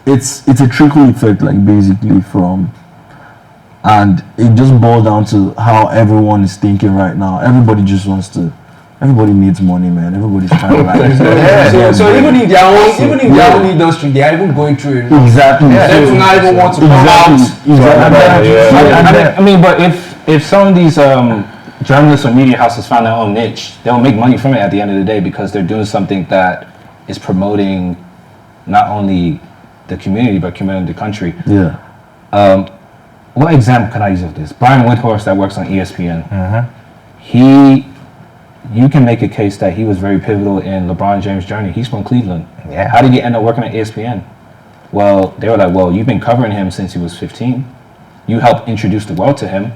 it's a trickle effect, like basically from, and it just boils down to how everyone is thinking right now. Everybody needs money, man. Everybody's trying to like So even in their own industry, they are even going through it. Exactly. They do not even want to come out. I mean, but if some of these journalists or media houses find their own niche, they'll make money from it at the end of the day, because they're doing something that is promoting not only the community but promoting the country. Yeah. What example can I use of this? Brian Windhorst that works on ESPN. You can make a case that he was very pivotal in LeBron James' journey. He's from Cleveland. Yeah. How did he end up working at ESPN? Well, they were like, well, you've been covering him since he was 15. You helped introduce the world to him.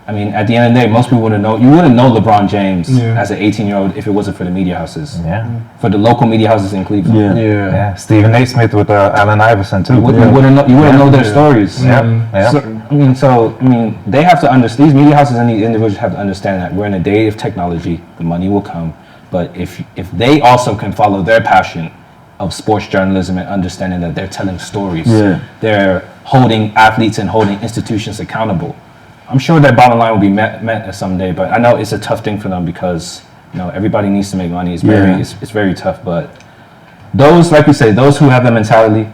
I mean, at the end of the day, most people wouldn't know. You wouldn't know LeBron James as an 18-year-old if it wasn't for the media houses. Yeah. For the local media houses in Cleveland. Yeah. Stephen A. Smith with Allen Iverson too. You wouldn't know their stories. Yeah. So they have to understand. These media houses and these individuals have to understand that we're in a day of technology. The money will come, but if they also can follow their passion of sports journalism and understanding that they're telling stories, they're holding athletes and holding institutions accountable. I'm sure that bottom line will be met someday, but I know it's a tough thing for them because everybody needs to make money. It's very tough, but those, like we say, those who have the mentality,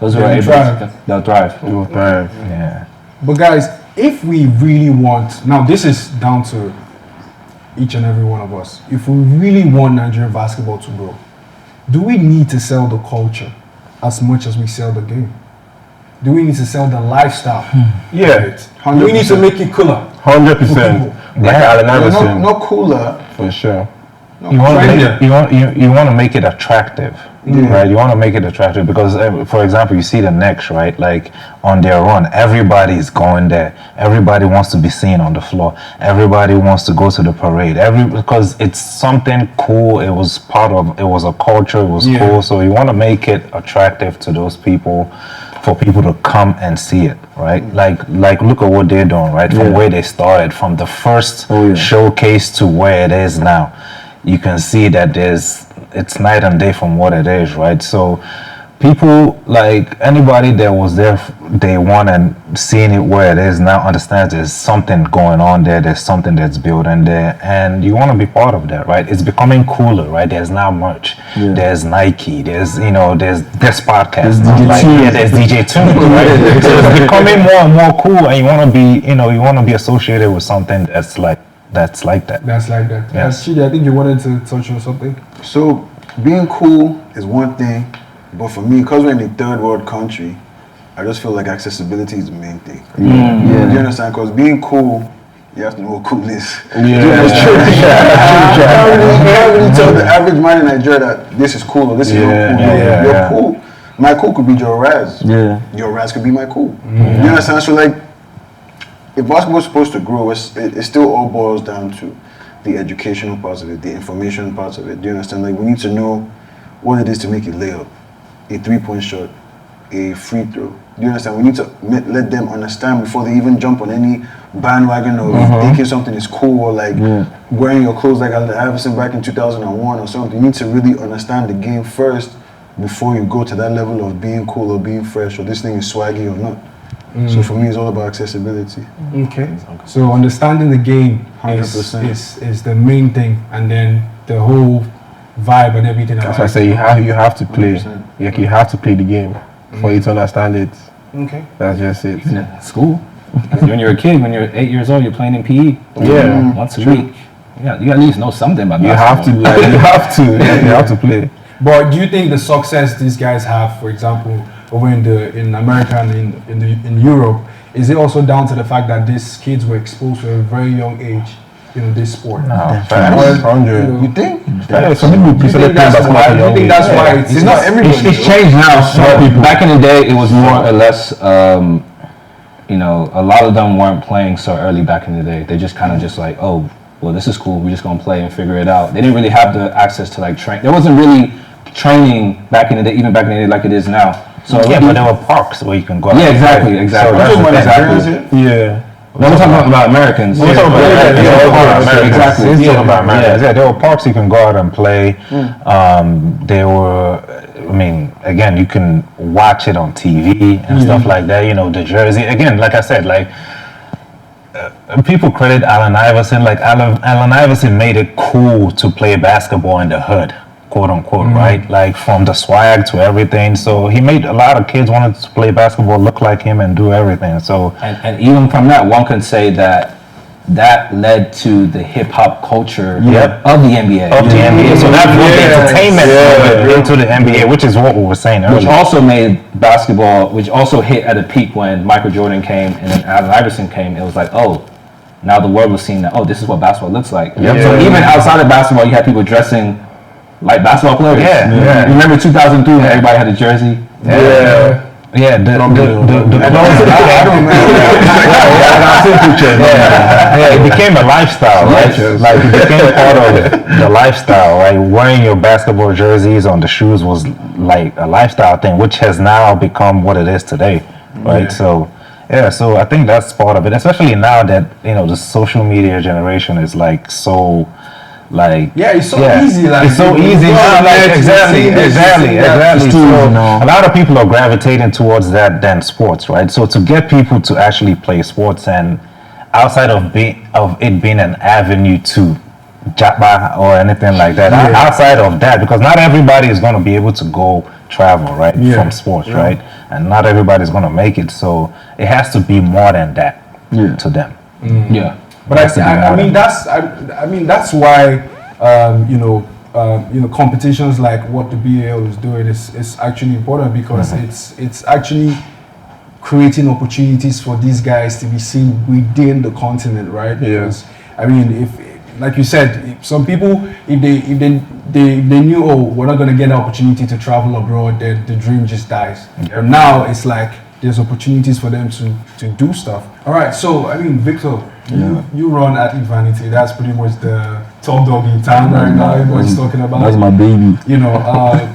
those who are able to, they'll thrive. Yeah. But guys, if we really want, now this is down to each and every one of us, if we really want Nigerian basketball to grow, do we need to sell the culture as much as we sell the game? Do we need to sell the lifestyle? Yeah, Do we need to make it cooler? 100%. Like Allen Iverson. Not cooler. For sure. You want to make it attractive, right? You want to make it attractive because, for example, you see the Knicks, right? Like on their run, everybody is going there. Everybody wants to be seen on the floor. Everybody wants to go to the parade. Because it's something cool. It was a culture. It was cool. So you want to make it attractive to those people, for people to come and see it, right? Like look at what they're doing, right? From where they started, from the first showcase to where it is now. You can see that it's night and day from what it is, right? So people, like anybody that was there day one and seeing it where it is now understands there's something going on there, there's something that's building there, and you want to be part of that, right? It's becoming cooler, right? There's now merch, there's Nike, there's this podcast, there's DJ Tune, right? So it's becoming more and more cool, and you want to be associated with something that's like that. Yeah. Chidi, I think you wanted to touch on something. So being cool is one thing, but for me, because we're in a third world country, I just feel like accessibility is the main thing. Do you understand? Because being cool, you have to know what cool is. You can't really tell the average man in Nigeria that this is cool or this is not cool. You're cool. My cool could be Joe Raz. Your Raz could be my cool. You understand? So like, if basketball is supposed to grow, it still all boils down to the educational parts of it, the information parts of it. Do you understand? Like, we need to know what it is to make a layup, a three-point shot, a free throw. Do you understand? We need to let them understand before they even jump on any bandwagon of thinking something is cool or like wearing your clothes like Allen Iverson back in 2001 or something. You need to really understand the game first before you go to that level of being cool or being fresh or this thing is swaggy or not. So for me, it's all about accessibility. Okay. So understanding the game is the main thing, and then the whole vibe and everything. That's why I say you have to play. Like you have to play the game for you to understand it. Okay. That's just it. School. When you're a kid, when you're 8 years old, you're playing in PE. Yeah. Once a week. Yeah, you at least know something about You have to basketball. you have to play. But do you think the success these guys have, for example, over in America and in Europe, is it also down to the fact that these kids were exposed to a very young age, this sport? No, Or, 100. you think? Yeah, some people Do you prefer think that's basketball why? at a Do you young think age. that's why it's not everybody? It's changed now. But back in the day, it was more or less, a lot of them weren't playing so early back in the day. They just kind of just like, oh, well, this is cool. We're just gonna play and figure it out. They didn't really have the access to like train. There wasn't really training back in the day, even back in the day, like it is now. So yeah, but there were parks where you can go. Yeah, exactly. So that's the thing. Yeah. No, we're talking about Americans. We're talking about Americans. Exactly. We're talking Yeah. about Americans. Yeah, there were parks you can go out and play. There were, again, you can watch it on TV and stuff like that. The jersey. Again, like I said, people credit Allen Iverson. Like Allen Iverson made it cool to play basketball in the hood, quote unquote, right? Like from the swag to everything. So he made a lot of kids wanted to play basketball, look like him, and do everything. So And even from that, one could say that led to the hip hop culture of the NBA. of the NBA. So that brought the entertainment of it into the NBA, which is what we were saying Which earlier. also made basketball, which also hit at a peak when Michael Jordan came and then Allen Iverson came. It was like, oh, now the world was seeing that, oh, this is what basketball looks like. So even outside of basketball, you had people dressing like basketball players. Yeah. Remember 2003 when everybody had a jersey? Yeah, the it became a lifestyle, right? Like it became part of the lifestyle, right? Wearing your basketball jerseys on the shoes was like a lifestyle thing, which has now become what it is today, right? So I think that's part of it, especially now that the social media generation is like so. It's so easy. Like, it's so easy now. Like exactly. So a lot of people are gravitating towards that than sports, right? So to get people to actually play sports, and outside of it being an avenue to japa or anything like that, outside of that, because not everybody is going to be able to go travel, right, from sports, right, and not everybody is going to make it. So it has to be more than that to them. Yeah. But I mean that's why competitions like what the BAL is doing is actually important, because it's actually creating opportunities for these guys to be seen within the continent, right? Because I mean, if like you said, some people if they knew, oh, we're not gonna get an opportunity to travel abroad, then the dream just dies. And now it's like there's opportunities for them to do stuff. All right, so I mean, Victor, you run Athlete Vanity. That's pretty much the top dog in town right now. Everybody's talking about. That's my baby.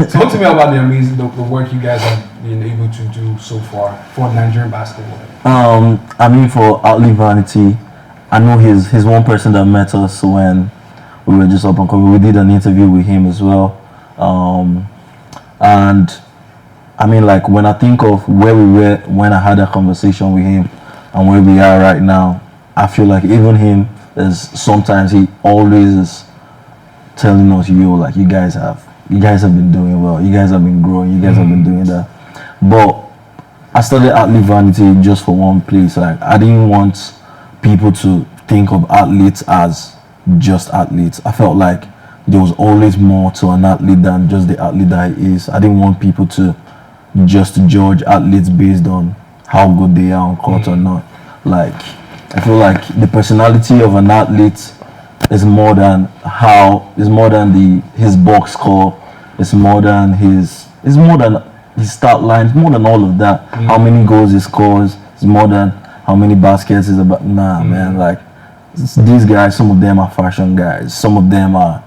Talk to me about the work you guys have been able to do so far for Nigerian basketball. I mean, for Athlete Vanity, I know he's one person that met us when we were just up and coming. We did an interview with him as well, and I mean, like, when I think of where we were when I had that conversation with him and where we are right now, I feel like even him sometimes he always is telling us, like, you guys have been doing well, you guys have been growing, you guys have been doing that. But I started Athlete Vanity just for one place. Like, I didn't want people to think of athletes as just athletes. I felt like there was always more to an athlete than just the athlete that he is. I didn't want people to just judge athletes based on how good they are on court or not. Like, I feel like the personality of an athlete is more than his box score. It's more than his start line. It's more than all of that. How many goals he scores. It's more than how many baskets is about. Man, like, these guys, some of them are fashion guys. Some of them are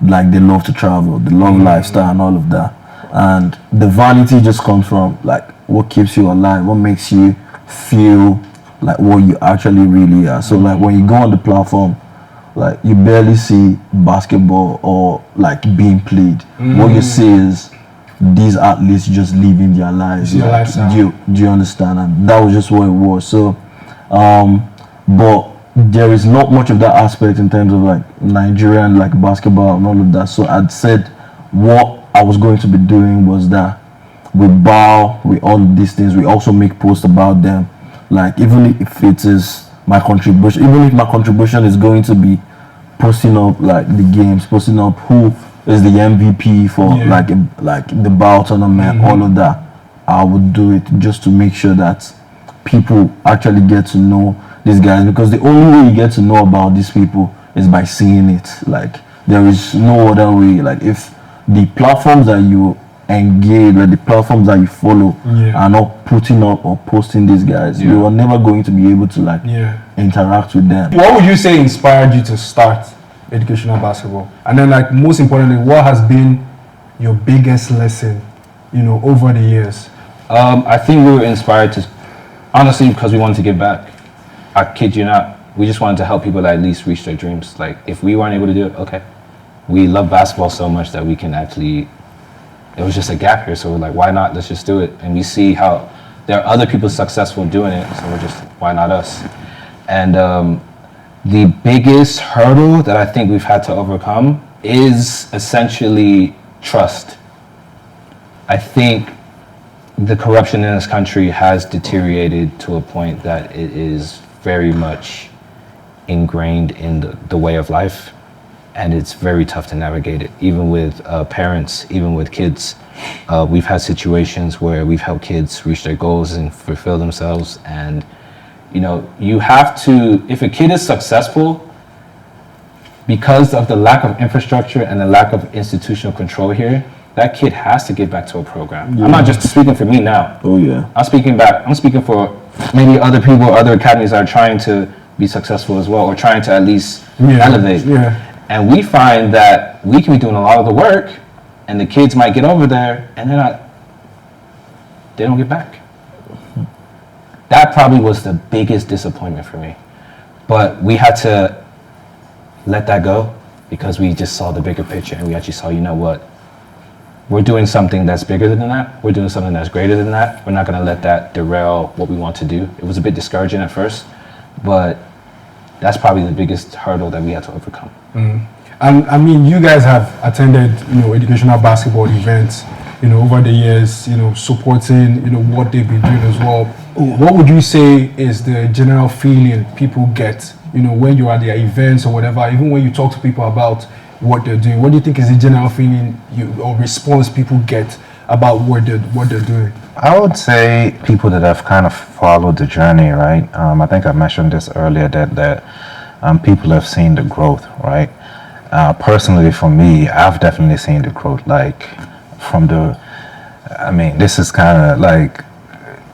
like, they love to travel, they love lifestyle and all of that. And the vanity just comes from like what keeps you alive, what makes you feel like what you actually really are. So like when you go on the platform, like you barely see basketball or like being played. What you see is these athletes just living their lives. Like, do you understand? And that was just what it was. So but there is not much of that aspect in terms of like Nigerian like basketball and all of that. So I'd said what I was going to be doing was that we bow, we all these things. We also make posts about them. Like even if it is my contribution, even if my contribution is going to be posting up like the games, posting up who is the MVP for like the bow tournament, all of that, I would do it just to make sure that people actually get to know these guys, because the only way you get to know about these people is by seeing it. Like there is no other way. Like if the platforms that you engage, like the platforms that you follow are not putting up or posting these guys, you are never going to be able to like interact with them. What would you say inspired you to start educational basketball? And then like most importantly, what has been your biggest lesson, over the years? I think we were inspired to, honestly, because we wanted to give back. I kid you not. We just wanted to help people that at least reach their dreams. Like if we weren't able to do it, okay. We love basketball so much that we can actually, it was just a gap here. So we're like, why not? Let's just do it. And we see how there are other people successful doing it. So we're just, why not us? And the biggest hurdle that I think we've had to overcome is essentially trust. I think the corruption in this country has deteriorated to a point that it is very much ingrained in the way of life, and it's very tough to navigate it, even with parents, even with kids. We've had situations where we've helped kids reach their goals and fulfill themselves, and you have to, if a kid is successful, because of the lack of infrastructure and the lack of institutional control here, that kid has to give back to a program. I'm not just speaking for me now. Oh yeah. I'm speaking for maybe other people, other academies that are trying to be successful as well, or trying to at least elevate. And we find that we can be doing a lot of the work, and the kids might get over there, and they don't get back. That probably was the biggest disappointment for me. But we had to let that go, because we just saw the bigger picture, and we actually saw, what? We're doing something that's bigger than that. We're doing something that's greater than that. We're not going to let that derail what we want to do. It was a bit discouraging at first, but that's probably the biggest hurdle that we had to overcome. And I mean, you guys have attended, educational basketball events, over the years, supporting, what they've been doing as well. What would you say is the general feeling people get, when you're at their events or whatever, even when you talk to people about what they're doing? What do you think is the general feeling or response people get about what they're doing? I would say people that have kind of followed the journey, right? I think I mentioned this earlier that people have seen the growth, right? Personally, for me, I've definitely seen the growth. Like this is kind of like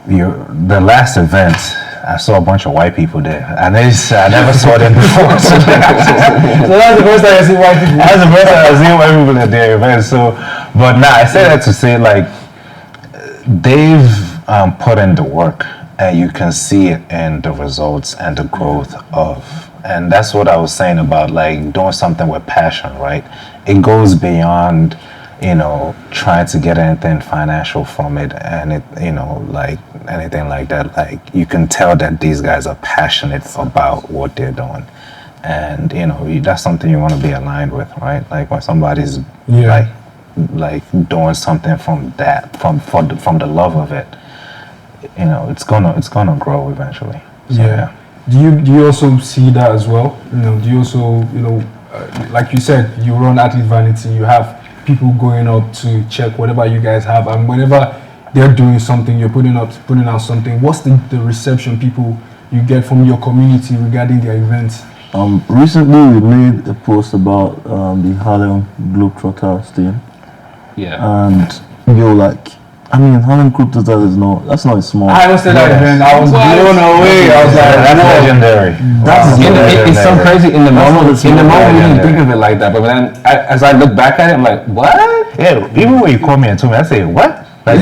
the last event. I saw a bunch of white people there, and I never saw them before. So that's the first time I see white people. That's the first time I see white people at their events. So, but I say that to say, like, they've put in the work, and you can see it in the results and the growth of. And that's what I was saying about like doing something with passion, right? It goes beyond, trying to get anything financial from it, and it, like anything like that. Like you can tell that these guys are passionate about what they're doing, and that's something you want to be aligned with, right? Like when somebody's like doing something from the love of it, it's gonna grow eventually. So, Do you also see that as well? Do you also, like you said, you run Athlete Vanity, you have people going up to check whatever you guys have, and whenever they're doing something, you're putting out something. What's the reception people you get from your community regarding their events? Recently we made a post about the Harlem Globetrotters team. And Harlem Globetrotters that's not a small. I was that event. I was blown away. I was like, that's legendary. It's so crazy in the moment. In the moment, we didn't think of it like that. But then, as I look back at it, I'm like, what? Yeah. Even when you call me and told me, I say, what? Like,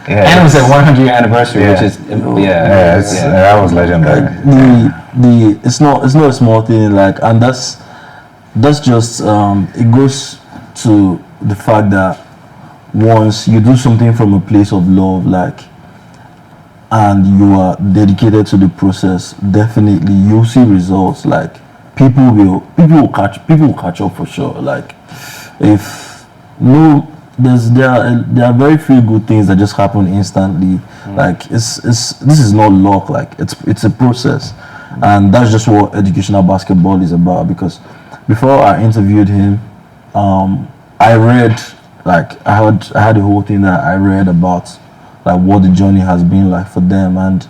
and it was their 100-year anniversary, which is that was legendary. It's not a small thing, and that's just it goes to the fact that once you do something from a place of love, and you are dedicated to the process, definitely you'll see results. Like people will catch up for sure. Like if there are very few good things that just happen instantly. Like this is not luck. Like it's a process, and that's just what educational basketball is about. Because before I interviewed him, I read, like I had a whole thing that I read about like what the journey has been like for them, and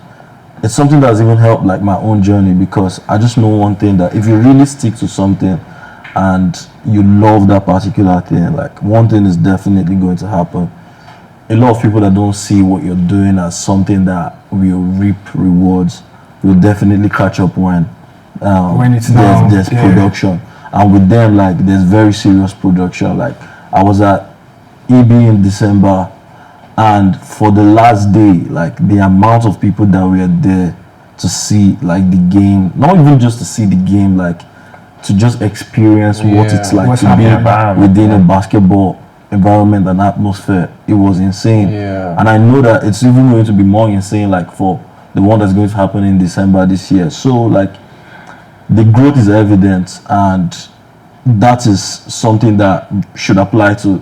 it's something that's even helped like my own journey, because I just know one thing, that if you really stick to something and you love that particular thing, like one thing is definitely going to happen. A lot of people that don't see what you're doing as something that will reap rewards will definitely catch up when there's production. And with them, like there's very serious production. Like I was at EB in December, and for the last day, like the amount of people that were there to see like the game, not even just to see the game, like to just experience what it's like to be within a basketball environment and atmosphere. It was insane. And I know that it's even going to be more insane like for the one that's going to happen in December this year. So like the growth is evident, and that is something that should apply to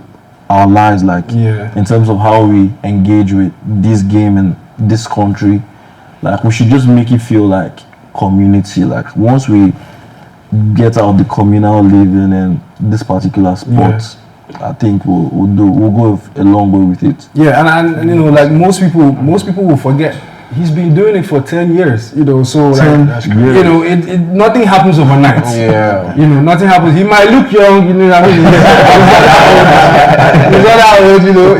our lives, like in terms of how we engage with this game in this country. Like we should just make it feel like community. Like once we get out the communal living in this particular sport, I think we'll go a long way with it. And you know, like most people will forget he's been doing it for 10 years, you know, so like, you know, nothing happens overnight. You know, nothing happens. He might look young, you know what I mean? He's not that old, you know.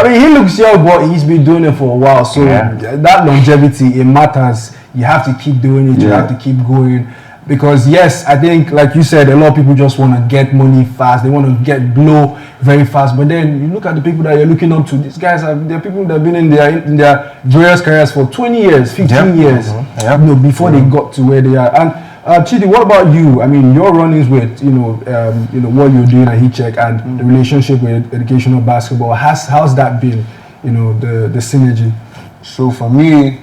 I mean, he looks young, but he's been doing it for a while. So that longevity, it matters. You have to keep doing it. You have to keep going. Because yes, I think, like you said, a lot of people just want to get money fast. They want to get blow very fast. But then you look at the people that you're looking up to. These guys they're people that have been in their various careers for 20 years, 15 years, you know, before they got to where they are. And Chidi, what about you? I mean, your run-ins with you know what you're doing at HeatCheck and the relationship with educational basketball. How's that been? You know, the synergy. So for me,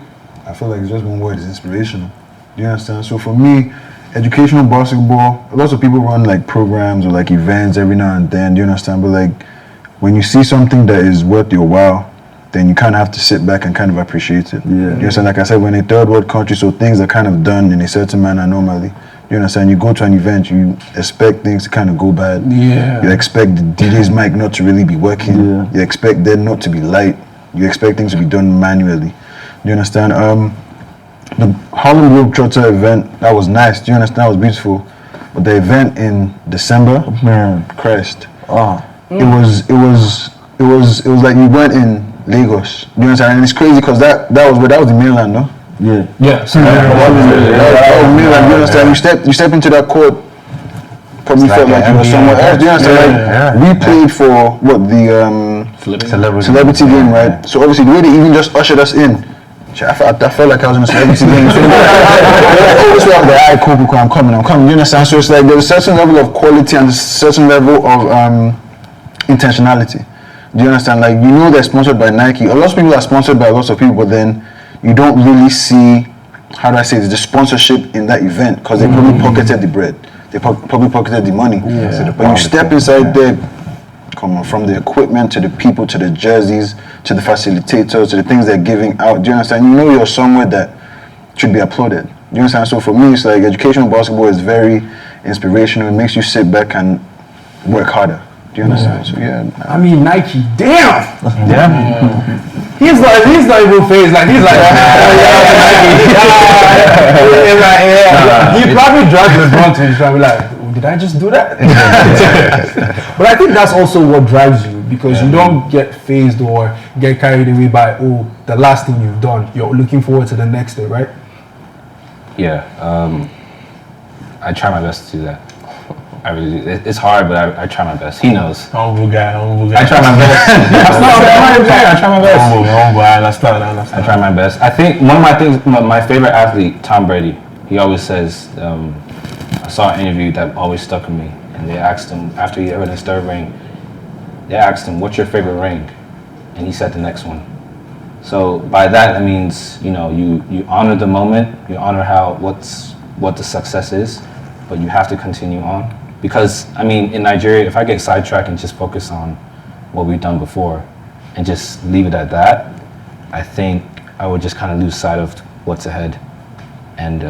I feel like it's just one word: it's inspirational. Do you understand? So for me, educational basketball, lots of people run like programs or like events every now and then, do you understand? But like when you see something that is worth your while, then you kind of have to sit back and kind of appreciate it. You understand? Like I said, when a third world country, so things are kind of done in a certain manner normally. You understand? You go to an event, you expect things to kind of go bad. You expect the DJ's mic not to really be working. You expect them not to be light. You expect things to be done manually. Do you understand? The Harlem Globetrotter event, that was nice. Do you understand? That was beautiful. But the event in December, man, Christ, it was like you went in Lagos. Do you understand? And it's crazy because that was the mainland, no? That was mainland. Do you understand? You step into that court, probably felt like you were somewhere else. Do you understand? Like we played for what the celebrity game, right? So obviously the way they even just ushered us in. I felt like I was in a celebrity game. Always felt like, cool, I'm coming. Do you understand? So it's like there's a certain level of quality and a certain level of intentionality. Do you understand? Like, you know they're sponsored by Nike. A lot of people are sponsored by lots of people, but then you don't really see, how do I say this, the sponsorship in that event, because they probably pocketed the bread. They probably pocketed the money. But you step inside there, from the equipment to the people to the jerseys to the facilitators to the things they're giving out. Do you understand? You know you're somewhere that should be applauded. Do you understand? So for me, it's like educational basketball is very inspirational. It makes you sit back and work harder. Do you understand? So I mean, Nike, damn. He's not even phased. Like he's like, he probably dragged LeBron to his family like, did I just do that? But I think that's also what drives you, because you don't get phased or get carried away by the last thing you've done. You're looking forward to the next day, right? I try my best to do that. I really do. It's hard, but I try my best. He knows. Humble guy. I try my best. I try my best. I try my best. I think one of my things, my favorite athlete, Tom Brady, he always says, I saw an interview that always stuck with me, and they asked him, after he earned his third ring, they asked him, what's your favorite ring? And he said the next one. So by that, it means, you know, you honor the moment, you honor what the success is, but you have to continue on. Because, I mean, in Nigeria, if I get sidetracked and just focus on what we've done before and just leave it at that, I think I would just kind of lose sight of what's ahead. And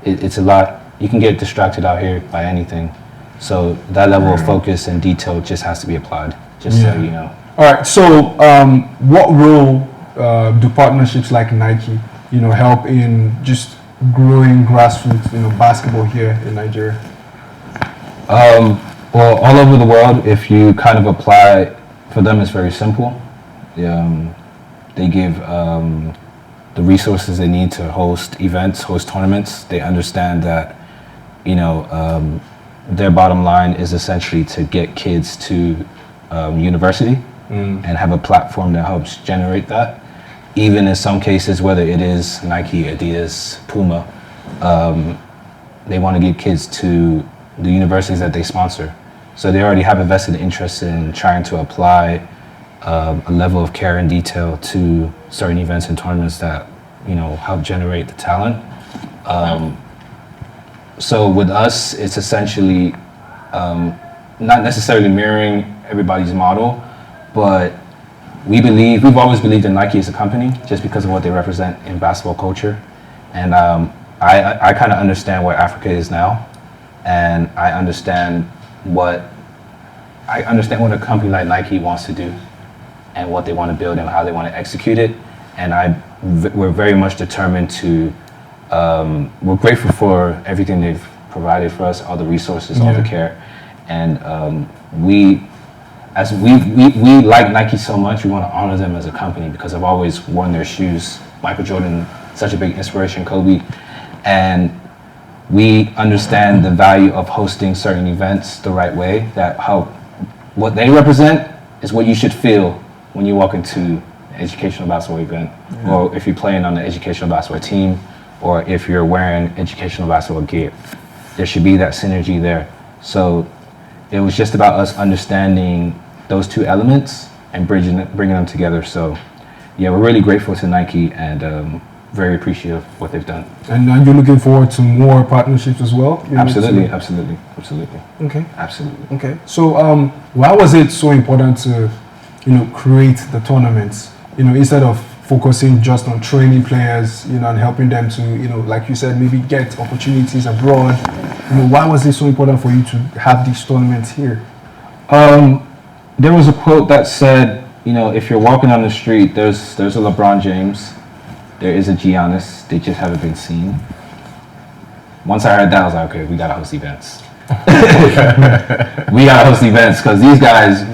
it's a lot. You can get distracted out here by anything. So that level of focus and detail just has to be applied, just so you know. All right, so what role do partnerships like Nike, help in just growing grassroots, basketball here in Nigeria? Well, all over the world, if you kind of apply, for them it's very simple. They give the resources they need to host events, host tournaments. They understand that, their bottom line is essentially to get kids to university and have a platform that helps generate that. Even in some cases, whether it is Nike, Adidas, Puma, they want to get kids to the universities that they sponsor. So they already have a vested interest in trying to apply a level of care and detail to certain events and tournaments that, help generate the talent. So with us, it's essentially not necessarily mirroring everybody's model, but we've always believed in Nike as a company just because of what they represent in basketball culture. And I kind of understand where Africa is now, and I understand what a company like Nike wants to do and what they want to build and how they want to execute it. And we're very much determined to, we're grateful for everything they've provided for us, all the resources, all the care. And we like Nike so much, we want to honor them as a company because I've always worn their shoes. Michael Jordan, such a big inspiration, Kobe. And we understand the value of hosting certain events the right way, that how what they represent is what you should feel when you walk into an educational basketball event, or if you're playing on an educational basketball team, or if you're wearing educational basketball gear. There should be that synergy there. So it was just about us understanding those two elements and bringing them together. So yeah, we're really grateful to Nike and very appreciative of what they've done. And are you looking forward to more partnerships as well? Absolutely. Okay. Absolutely. Okay. So why was it so important to, create the tournaments? Instead of focusing just on training players, and helping them to, like you said, maybe get opportunities abroad. Why was it so important for you to have these tournaments here? There was a quote that said, if you're walking on the street, there's a LeBron James, there is a Giannis, they just haven't been seen. Once I heard that, I was like, okay, we gotta host events. We gotta host events because these guys,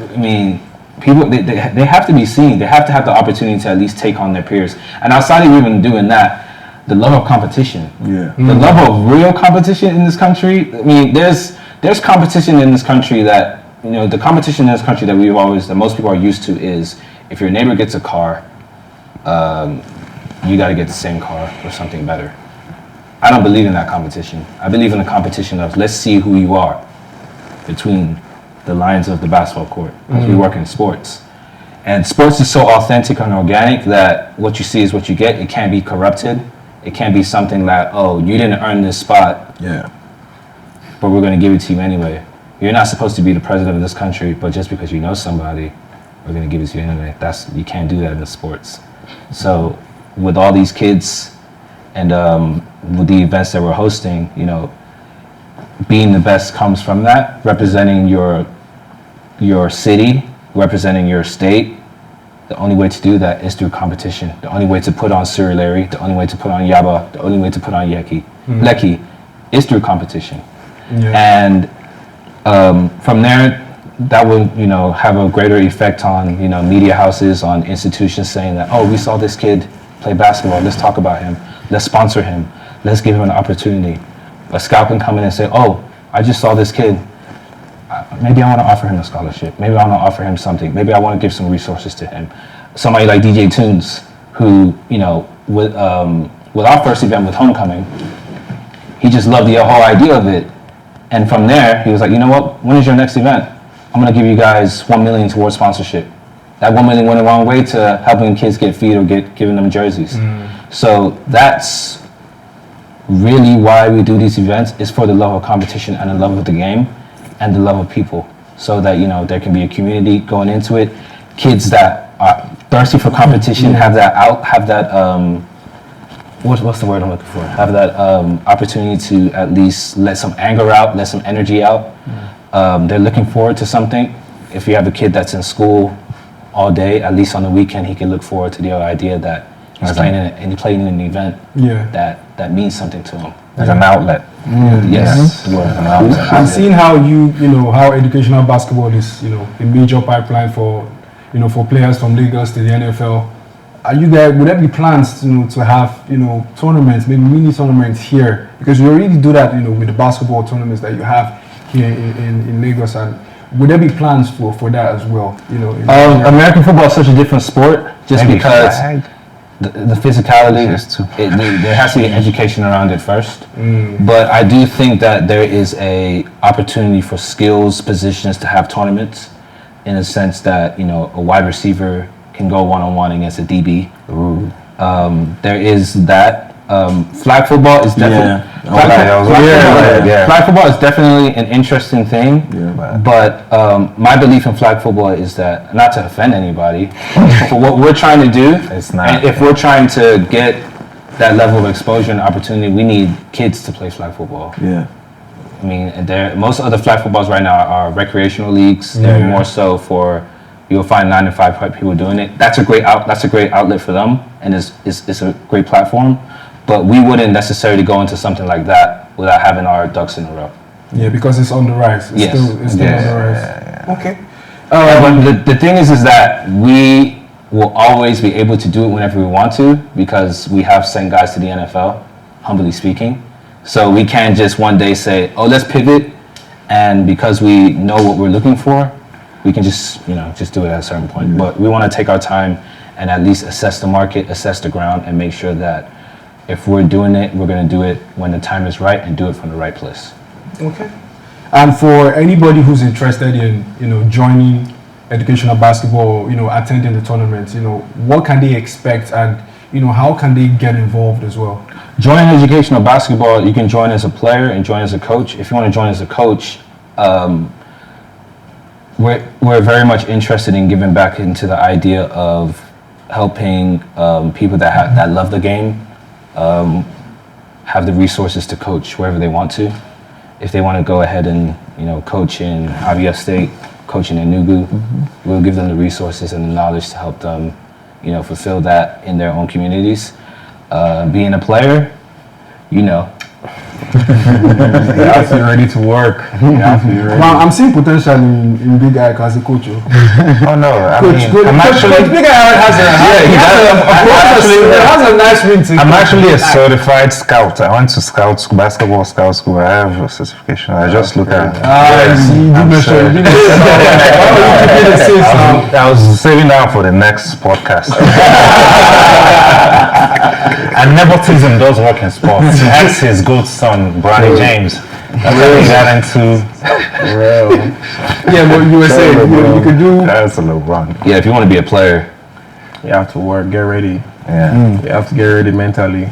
people, they have to be seen. They have to have the opportunity to at least take on their peers. And outside of even doing that, the love of competition. The love of real competition in this country. There's competition in this country that, the competition in this country that most people are used to is if your neighbor gets a car, you got to get the same car or something better. I don't believe in that competition. I believe in the competition of let's see who you are between the lines of the basketball court, because we work in sports. And sports is so authentic and organic that what you see is what you get. It can't be corrupted. It can't be something like, oh, you didn't earn this spot, but we're going to give it to you anyway. You're not supposed to be the president of this country, but just because you know somebody, we're going to give it to you anyway. You can't do that in the sports. So with all these kids and with the events that we're hosting, being the best comes from that, representing your city, representing your state. The only way to do that is through competition. The only way to put on Surulere, the only way to put on Yaba, the only way to put on Lekki is through competition. And from there, that will, have a greater effect on, media houses, on institutions saying that, oh, we saw this kid play basketball, let's talk about him, let's sponsor him, let's give him an opportunity. A scout can come in and say, oh, I just saw this kid, maybe I want to offer him a scholarship, maybe I want to offer him something, maybe I want to give some resources to him. Somebody like DJ Tunes, who, with our first event with Homecoming, he just loved the whole idea of it. And from there, he was like, you know what, when is your next event? I'm going to give you guys $1 million towards sponsorship. That $1 million went a long way to helping kids get feed or giving them jerseys. So that's really why we do these events, is for the love of competition and the love of the game and the love of people. so that there can be a community going into it. Kids that are thirsty for competition have that what's the word I'm looking for? Have that opportunity to at least let some anger out, let some energy out. They're looking forward to something. If you have a kid that's in school all day, at least on the weekend, he can look forward to the idea that he's playing in an event that means something to him. As an outlet. Yes. I've seen how how educational basketball is a major pipeline for for players from Lagos to the NFL. Are you there? Would there be plans to have tournaments, maybe mini tournaments here? Because you already do that with the basketball tournaments that you have here in Lagos, and would there be plans for that as well? American football is such a different sport, just Maybe because flag. the physicality. There has to be education around it first. But I do think that there is a opportunity for skills positions to have tournaments, in a sense that a wide receiver can go one-on-one against a DB. There is that. Flag football is definitely flag football is definitely an interesting thing. But my belief in flag football is that, not to offend anybody, for what we're trying to do, and if we're trying to get that level of exposure and opportunity, we need kids to play flag football. I mean, most other flag footballs right now are recreational leagues. They're more so for, you'll find 9 to 5 people doing it. That's a great outlet for them, and it's a great platform. But we wouldn't necessarily go into something like that without having our ducks in a row. Yeah, because it's on the rise. It's still on the rise. Okay. But the thing is that we will always be able to do it whenever we want to, because we have sent guys to the NFL, humbly speaking. So we can't just one day say, oh, let's pivot, and because we know what we're looking for, we can just do it at a certain point. But we want to take our time and at least assess the market, assess the ground, and make sure that if we're doing it, we're going to do it when the time is right and do it from the right place. Okay. And for anybody who's interested in joining educational basketball, attending the tournaments, what can they expect, and how can they get involved as well? Join educational basketball. You can join as a player and join as a coach. If you want to join as a coach, we're very much interested in giving back into the idea of helping people that love the game have the resources to coach wherever they want to. If they want to go ahead and coach in IVF State, coaching in Nugu, we'll give them the resources and the knowledge to help them fulfill that in their own communities. Being a player, You have to be ready to work. You have to be ready. Well, I'm seeing potential in Big Eye as a coach. Oh no, Coach Big Eye has a nice ring to. I'm actually a certified scout. I went to basketball scout school. I have a certification. I just look at. I was saving down for the next podcast. And nepotism does work in sports. That's his good son, Bronny James. That's what he got into. Yeah, but you were saying you could do. That's a LeBron. Yeah, if you want to be a player, You have to work, get ready. Yeah. You have to get ready mentally.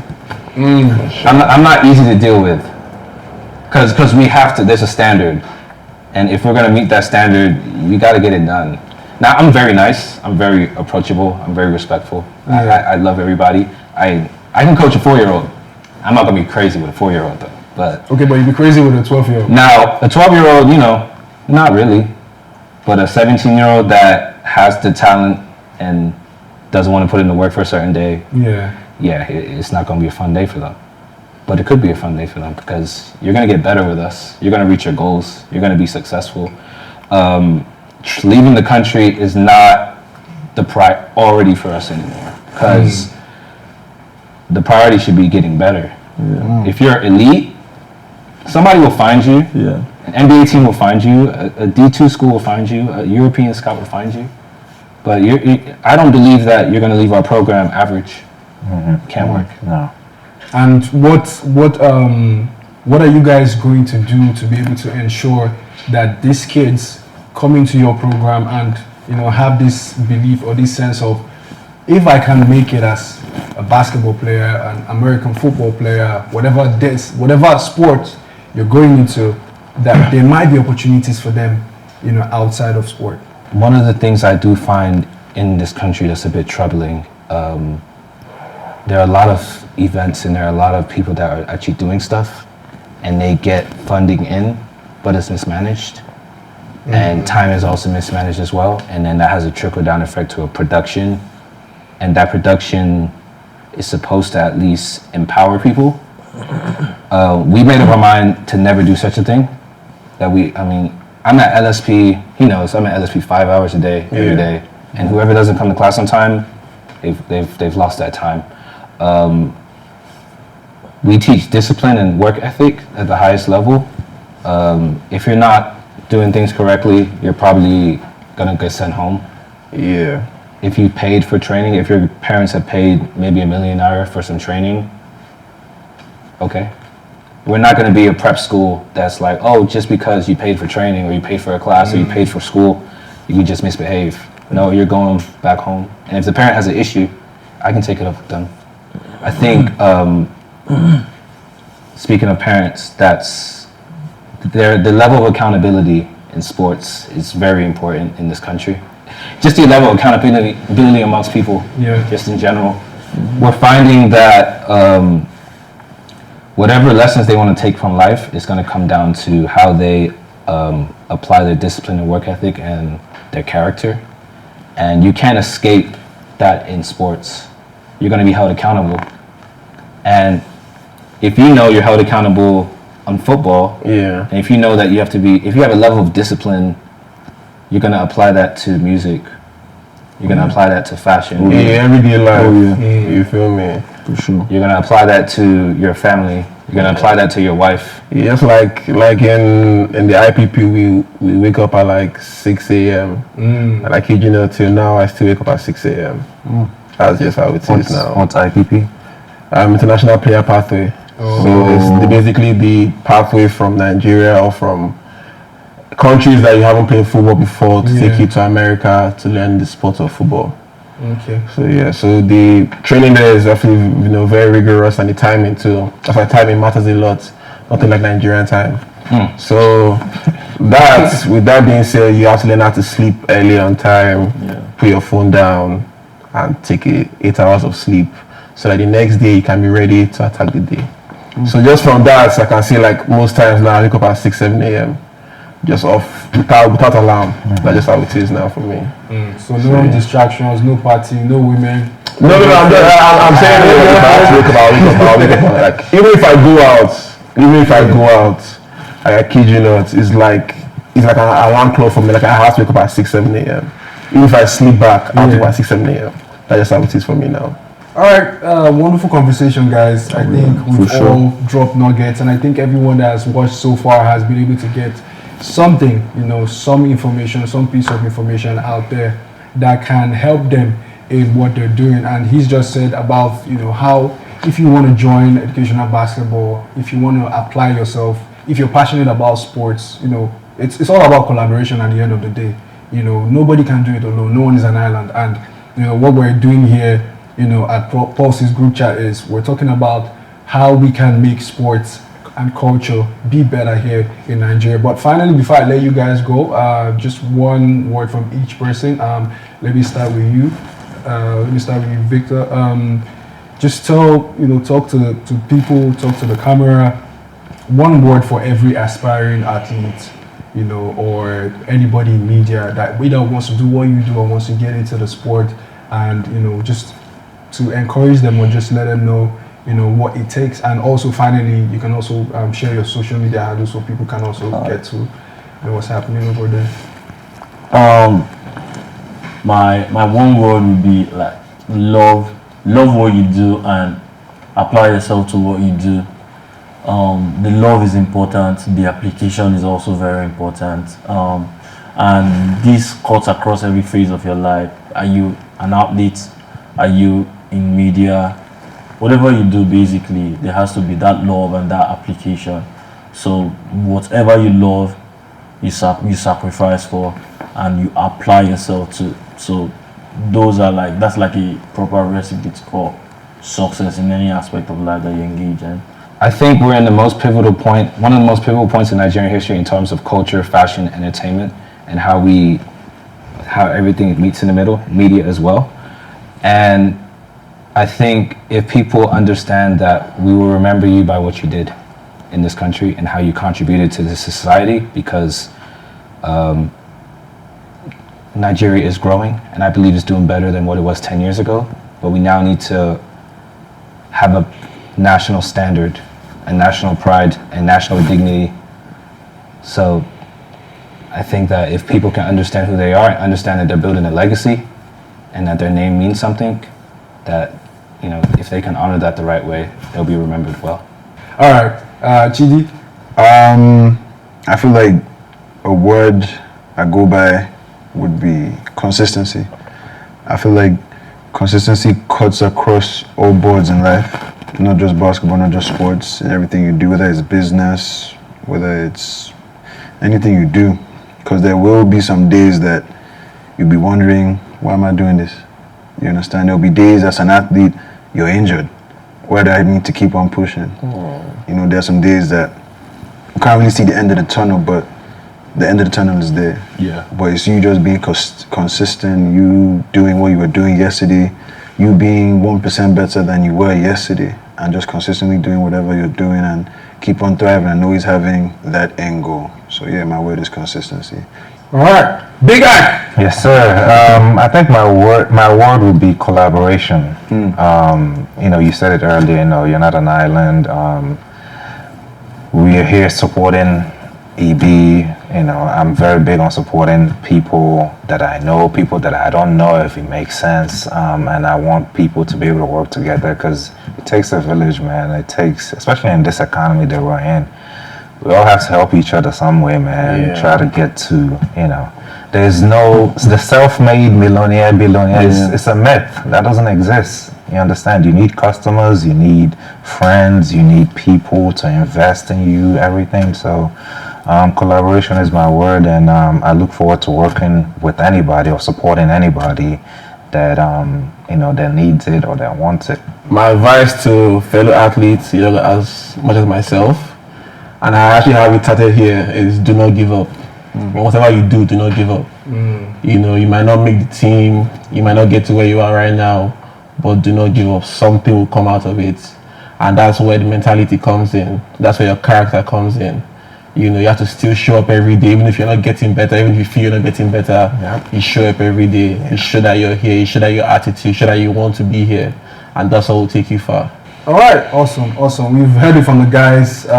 I'm not easy to deal with, because we have to. There's a standard, and if we're gonna meet that standard, we got to get it done. Now, I'm very nice. I'm very approachable. I'm very respectful. I love everybody. I can coach a 4-year-old. I'm not gonna be crazy with a 4-year-old though. But Okay, but you'd be crazy with a 12-year-old. now, a 12-year-old, not really, but a 17-year-old that has the talent and doesn't want to put in the work for a certain day, it's not going to be a fun day for them. But it could be a fun day for them, because you're going to get better with us. You're going to reach your goals. You're going to be successful. Leaving the country is not the priority for us anymore, because the priority should be getting better. If you're elite, somebody will find you. An NBA team will find you. A D2 school will find you. A European scout will find you. But I don't believe that you're going to leave our program average. Can't work. No. And what are you guys going to do to be able to ensure that these kids come into your program and have this belief or this sense of, if I can make it as a basketball player, an American football player, whatever sport you're going into, that there might be opportunities for them outside of sport? One of the things I do find in this country that's a bit troubling, there are a lot of events and there are a lot of people that are actually doing stuff and they get funding in, but it's mismanaged. And time is also mismanaged as well. And then that has a trickle down effect to a production. And that production is supposed to at least empower people. We made up our mind to never do such a thing. I'm at LSP, he knows, I'm at LSP 5 hours a day, every day. And whoever doesn't come to class on time, they've lost that time. We teach discipline and work ethic at the highest level. If you're not doing things correctly, you're probably gonna get sent home. Yeah. If you paid for training, if your parents have paid maybe $1 million for some training, okay. We're not gonna be a prep school that's like, oh, just because you paid for training or you paid for a class or you paid for school, you can just misbehave. No, you're going back home. And if the parent has an issue, I can take it up with them. I think, speaking of parents, the level of accountability in sports is very important in this country. Just the level of accountability amongst people, just in general. We're finding that whatever lessons they want to take from life is going to come down to how they apply their discipline and work ethic and their character. And you can't escape that in sports. You're going to be held accountable. And if you know you're held accountable on football, and if you know that you have to be, if you have a level of discipline, you're going to apply that to music. You're going to apply that to fashion. Yeah, everyday life. You feel me? For sure. You're going to apply that to your family. You're going to apply that to your wife. Yeah, it's like in the IPP, we wake up at like 6 a.m. And I kid you not, till now, I still wake up at 6 a.m. That's just how it is now. What's IPP? International Player Pathway. So it's basically the pathway from Nigeria or from countries that you haven't played football before to take you to America to learn the sport of football. Okay. So the training there is definitely very rigorous, and the timing too. That's why timing matters a lot. Nothing like Nigerian time. So with that being said, you have to learn how to sleep early on time, put your phone down, and take 8 hours of sleep, so that the next day you can be ready to attack the day. So just from that, I can see like most times now I wake up at 6, 7 a.m. just off without alarm. That's just how it is now for me. So no distractions, no party, no women. No, I'm saying I'll wake up. Like even if I go out, I kid you not, it's like an alarm clock for me. Like I have to wake up at 6, 7 a.m. Even if I sleep back, I have to wake up at 6, 7 a.m. That's just how it is for me now. All right, wonderful conversation, guys. I think we've all dropped nuggets, and I think everyone that has watched so far has been able to get something, some information, some piece of information out there that can help them in what they're doing. And he's just said about, how if you want to join educational basketball, if you want to apply yourself, if you're passionate about sports, it's all about collaboration at the end of the day. Nobody can do it alone. No one is an island. And, what we're doing here, at Pulse's group chat is we're talking about how we can make sports and culture be better here in Nigeria. But finally, before I let you guys go, just one word from each person. Let me start with you. Victor. Just talk to people, talk to the camera. One word for every aspiring athlete, or anybody in media that either wants to do what you do or wants to get into the sport, and just to encourage them or just let them know what it takes. And also finally, you can also share your social media handles so people can also get to know what's happening over there. My one word would be like love what you do and apply yourself to what you do. The love is important, the application is also very important, and this cuts across every phase of your life. Are you an athlete? Are you in media? Whatever you do, basically, there has to be that love and that application. So whatever you love, you sacrifice for, and you apply yourself to. So that's like a proper recipe for success in any aspect of life that you engage in. I think we're in the most pivotal point, one of the most pivotal points in Nigerian history in terms of culture, fashion, entertainment, and how everything meets in the middle, media as well. And I think if people understand that we will remember you by what you did in this country and how you contributed to this society, because Nigeria is growing, and I believe it's doing better than what it was 10 years ago. But we now need to have a national standard, a national pride, and national dignity. So I think that if people can understand who they are and understand that they're building a legacy and that their name means something, that, you know, if they can honor that the right way, they'll be remembered well. All right, Chidi. I feel like a word I go by would be consistency. I feel like consistency cuts across all boards in life, not just basketball, not just sports, and everything you do, whether it's business, whether it's anything you do, because there will be some days that you'll be wondering, why am I doing this? You understand? There'll be days as an athlete, you're injured. Where do I need to keep on pushing? You know, there's some days that you can't really see the end of the tunnel, but the end of the tunnel is there. Yeah. But it's you just being consistent, you doing what you were doing yesterday, you being 1% better than you were yesterday, and just consistently doing whatever you're doing and keep on thriving and always having that end goal. So yeah, my word is consistency. All right, Big Ike. Yes, sir. I think my word would be collaboration. You know, you said it earlier. You know, you're not an island. We are here supporting EB. You know, I'm very big on supporting people that I know, people that I don't know, if it makes sense. And I want people to be able to work together, because it takes a village, man. It takes, especially in this economy that we're in, we all have to help each other some way, man. Yeah. Try to get to, you know, there's no, the self-made millionaire, billionaire, it's a myth. That doesn't exist. You understand? You need customers, you need friends, you need people to invest in you, everything. So collaboration is my word, and I look forward to working with anybody or supporting anybody that, you know, that needs it or that wants it. My advice to fellow athletes, you know, as much as myself, and I actually have it started here, is do not give up. Whatever you do not give up. You know, you might not make the team, you might not get to where you are right now, but do not give up. Something will come out of it. And that's where the mentality comes in. That's where your character comes in. You know, you have to still show up every day, even if you're not getting better, even if you feel you're not getting better, you show up every day. You show that you're here, you show that your attitude, you show that you want to be here. And that's what will take you far. All right, awesome. We've heard it from the guys. You've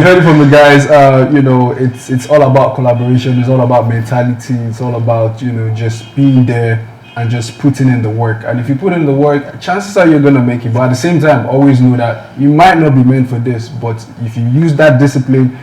heard it from the guys. You know, it's all about collaboration. It's all about mentality. It's all about, you know, just being there and just putting in the work. And if you put in the work, chances are you're gonna make it. But at the same time, always know that you might not be meant for this. But if you use that discipline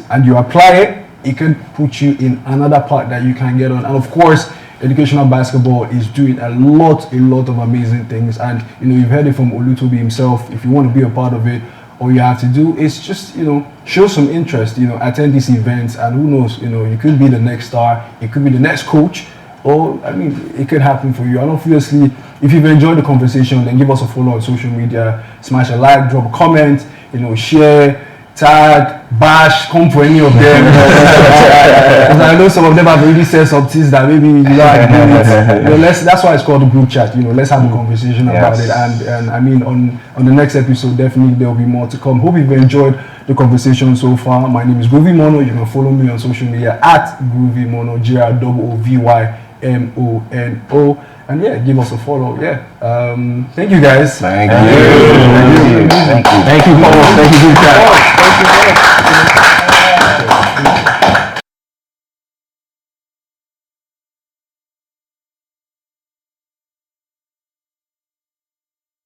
and you apply it, it can put you in another part that you can get on. And of course, educational basketball is doing a lot of amazing things. And, you know, you've heard it from Olutobi himself. If you want to be a part of it, all you have to do is just, you know, show some interest, you know, attend these events, and who knows, you know, you could be the next star, it could be the next coach, or, I mean, it could happen for you. And obviously, if you've enjoyed the conversation, then give us a follow on social media, smash a like, drop a comment, you know, share, tag, bash, come for any of them. Because I know some of them have already said some things that maybe you don't agree with. You know, that's why it's called a group chat. You know, let's have a conversation about it. And I mean, on the next episode, definitely there will be more to come. Hope you've enjoyed the conversation so far. My name is Groovy Mono. You can follow me on social media at Groovy Mono, GROOVYMONO. And yeah, give us a follow. Yeah. Thank you guys. Thank you. Thank you, Paul. Thank you, good chat.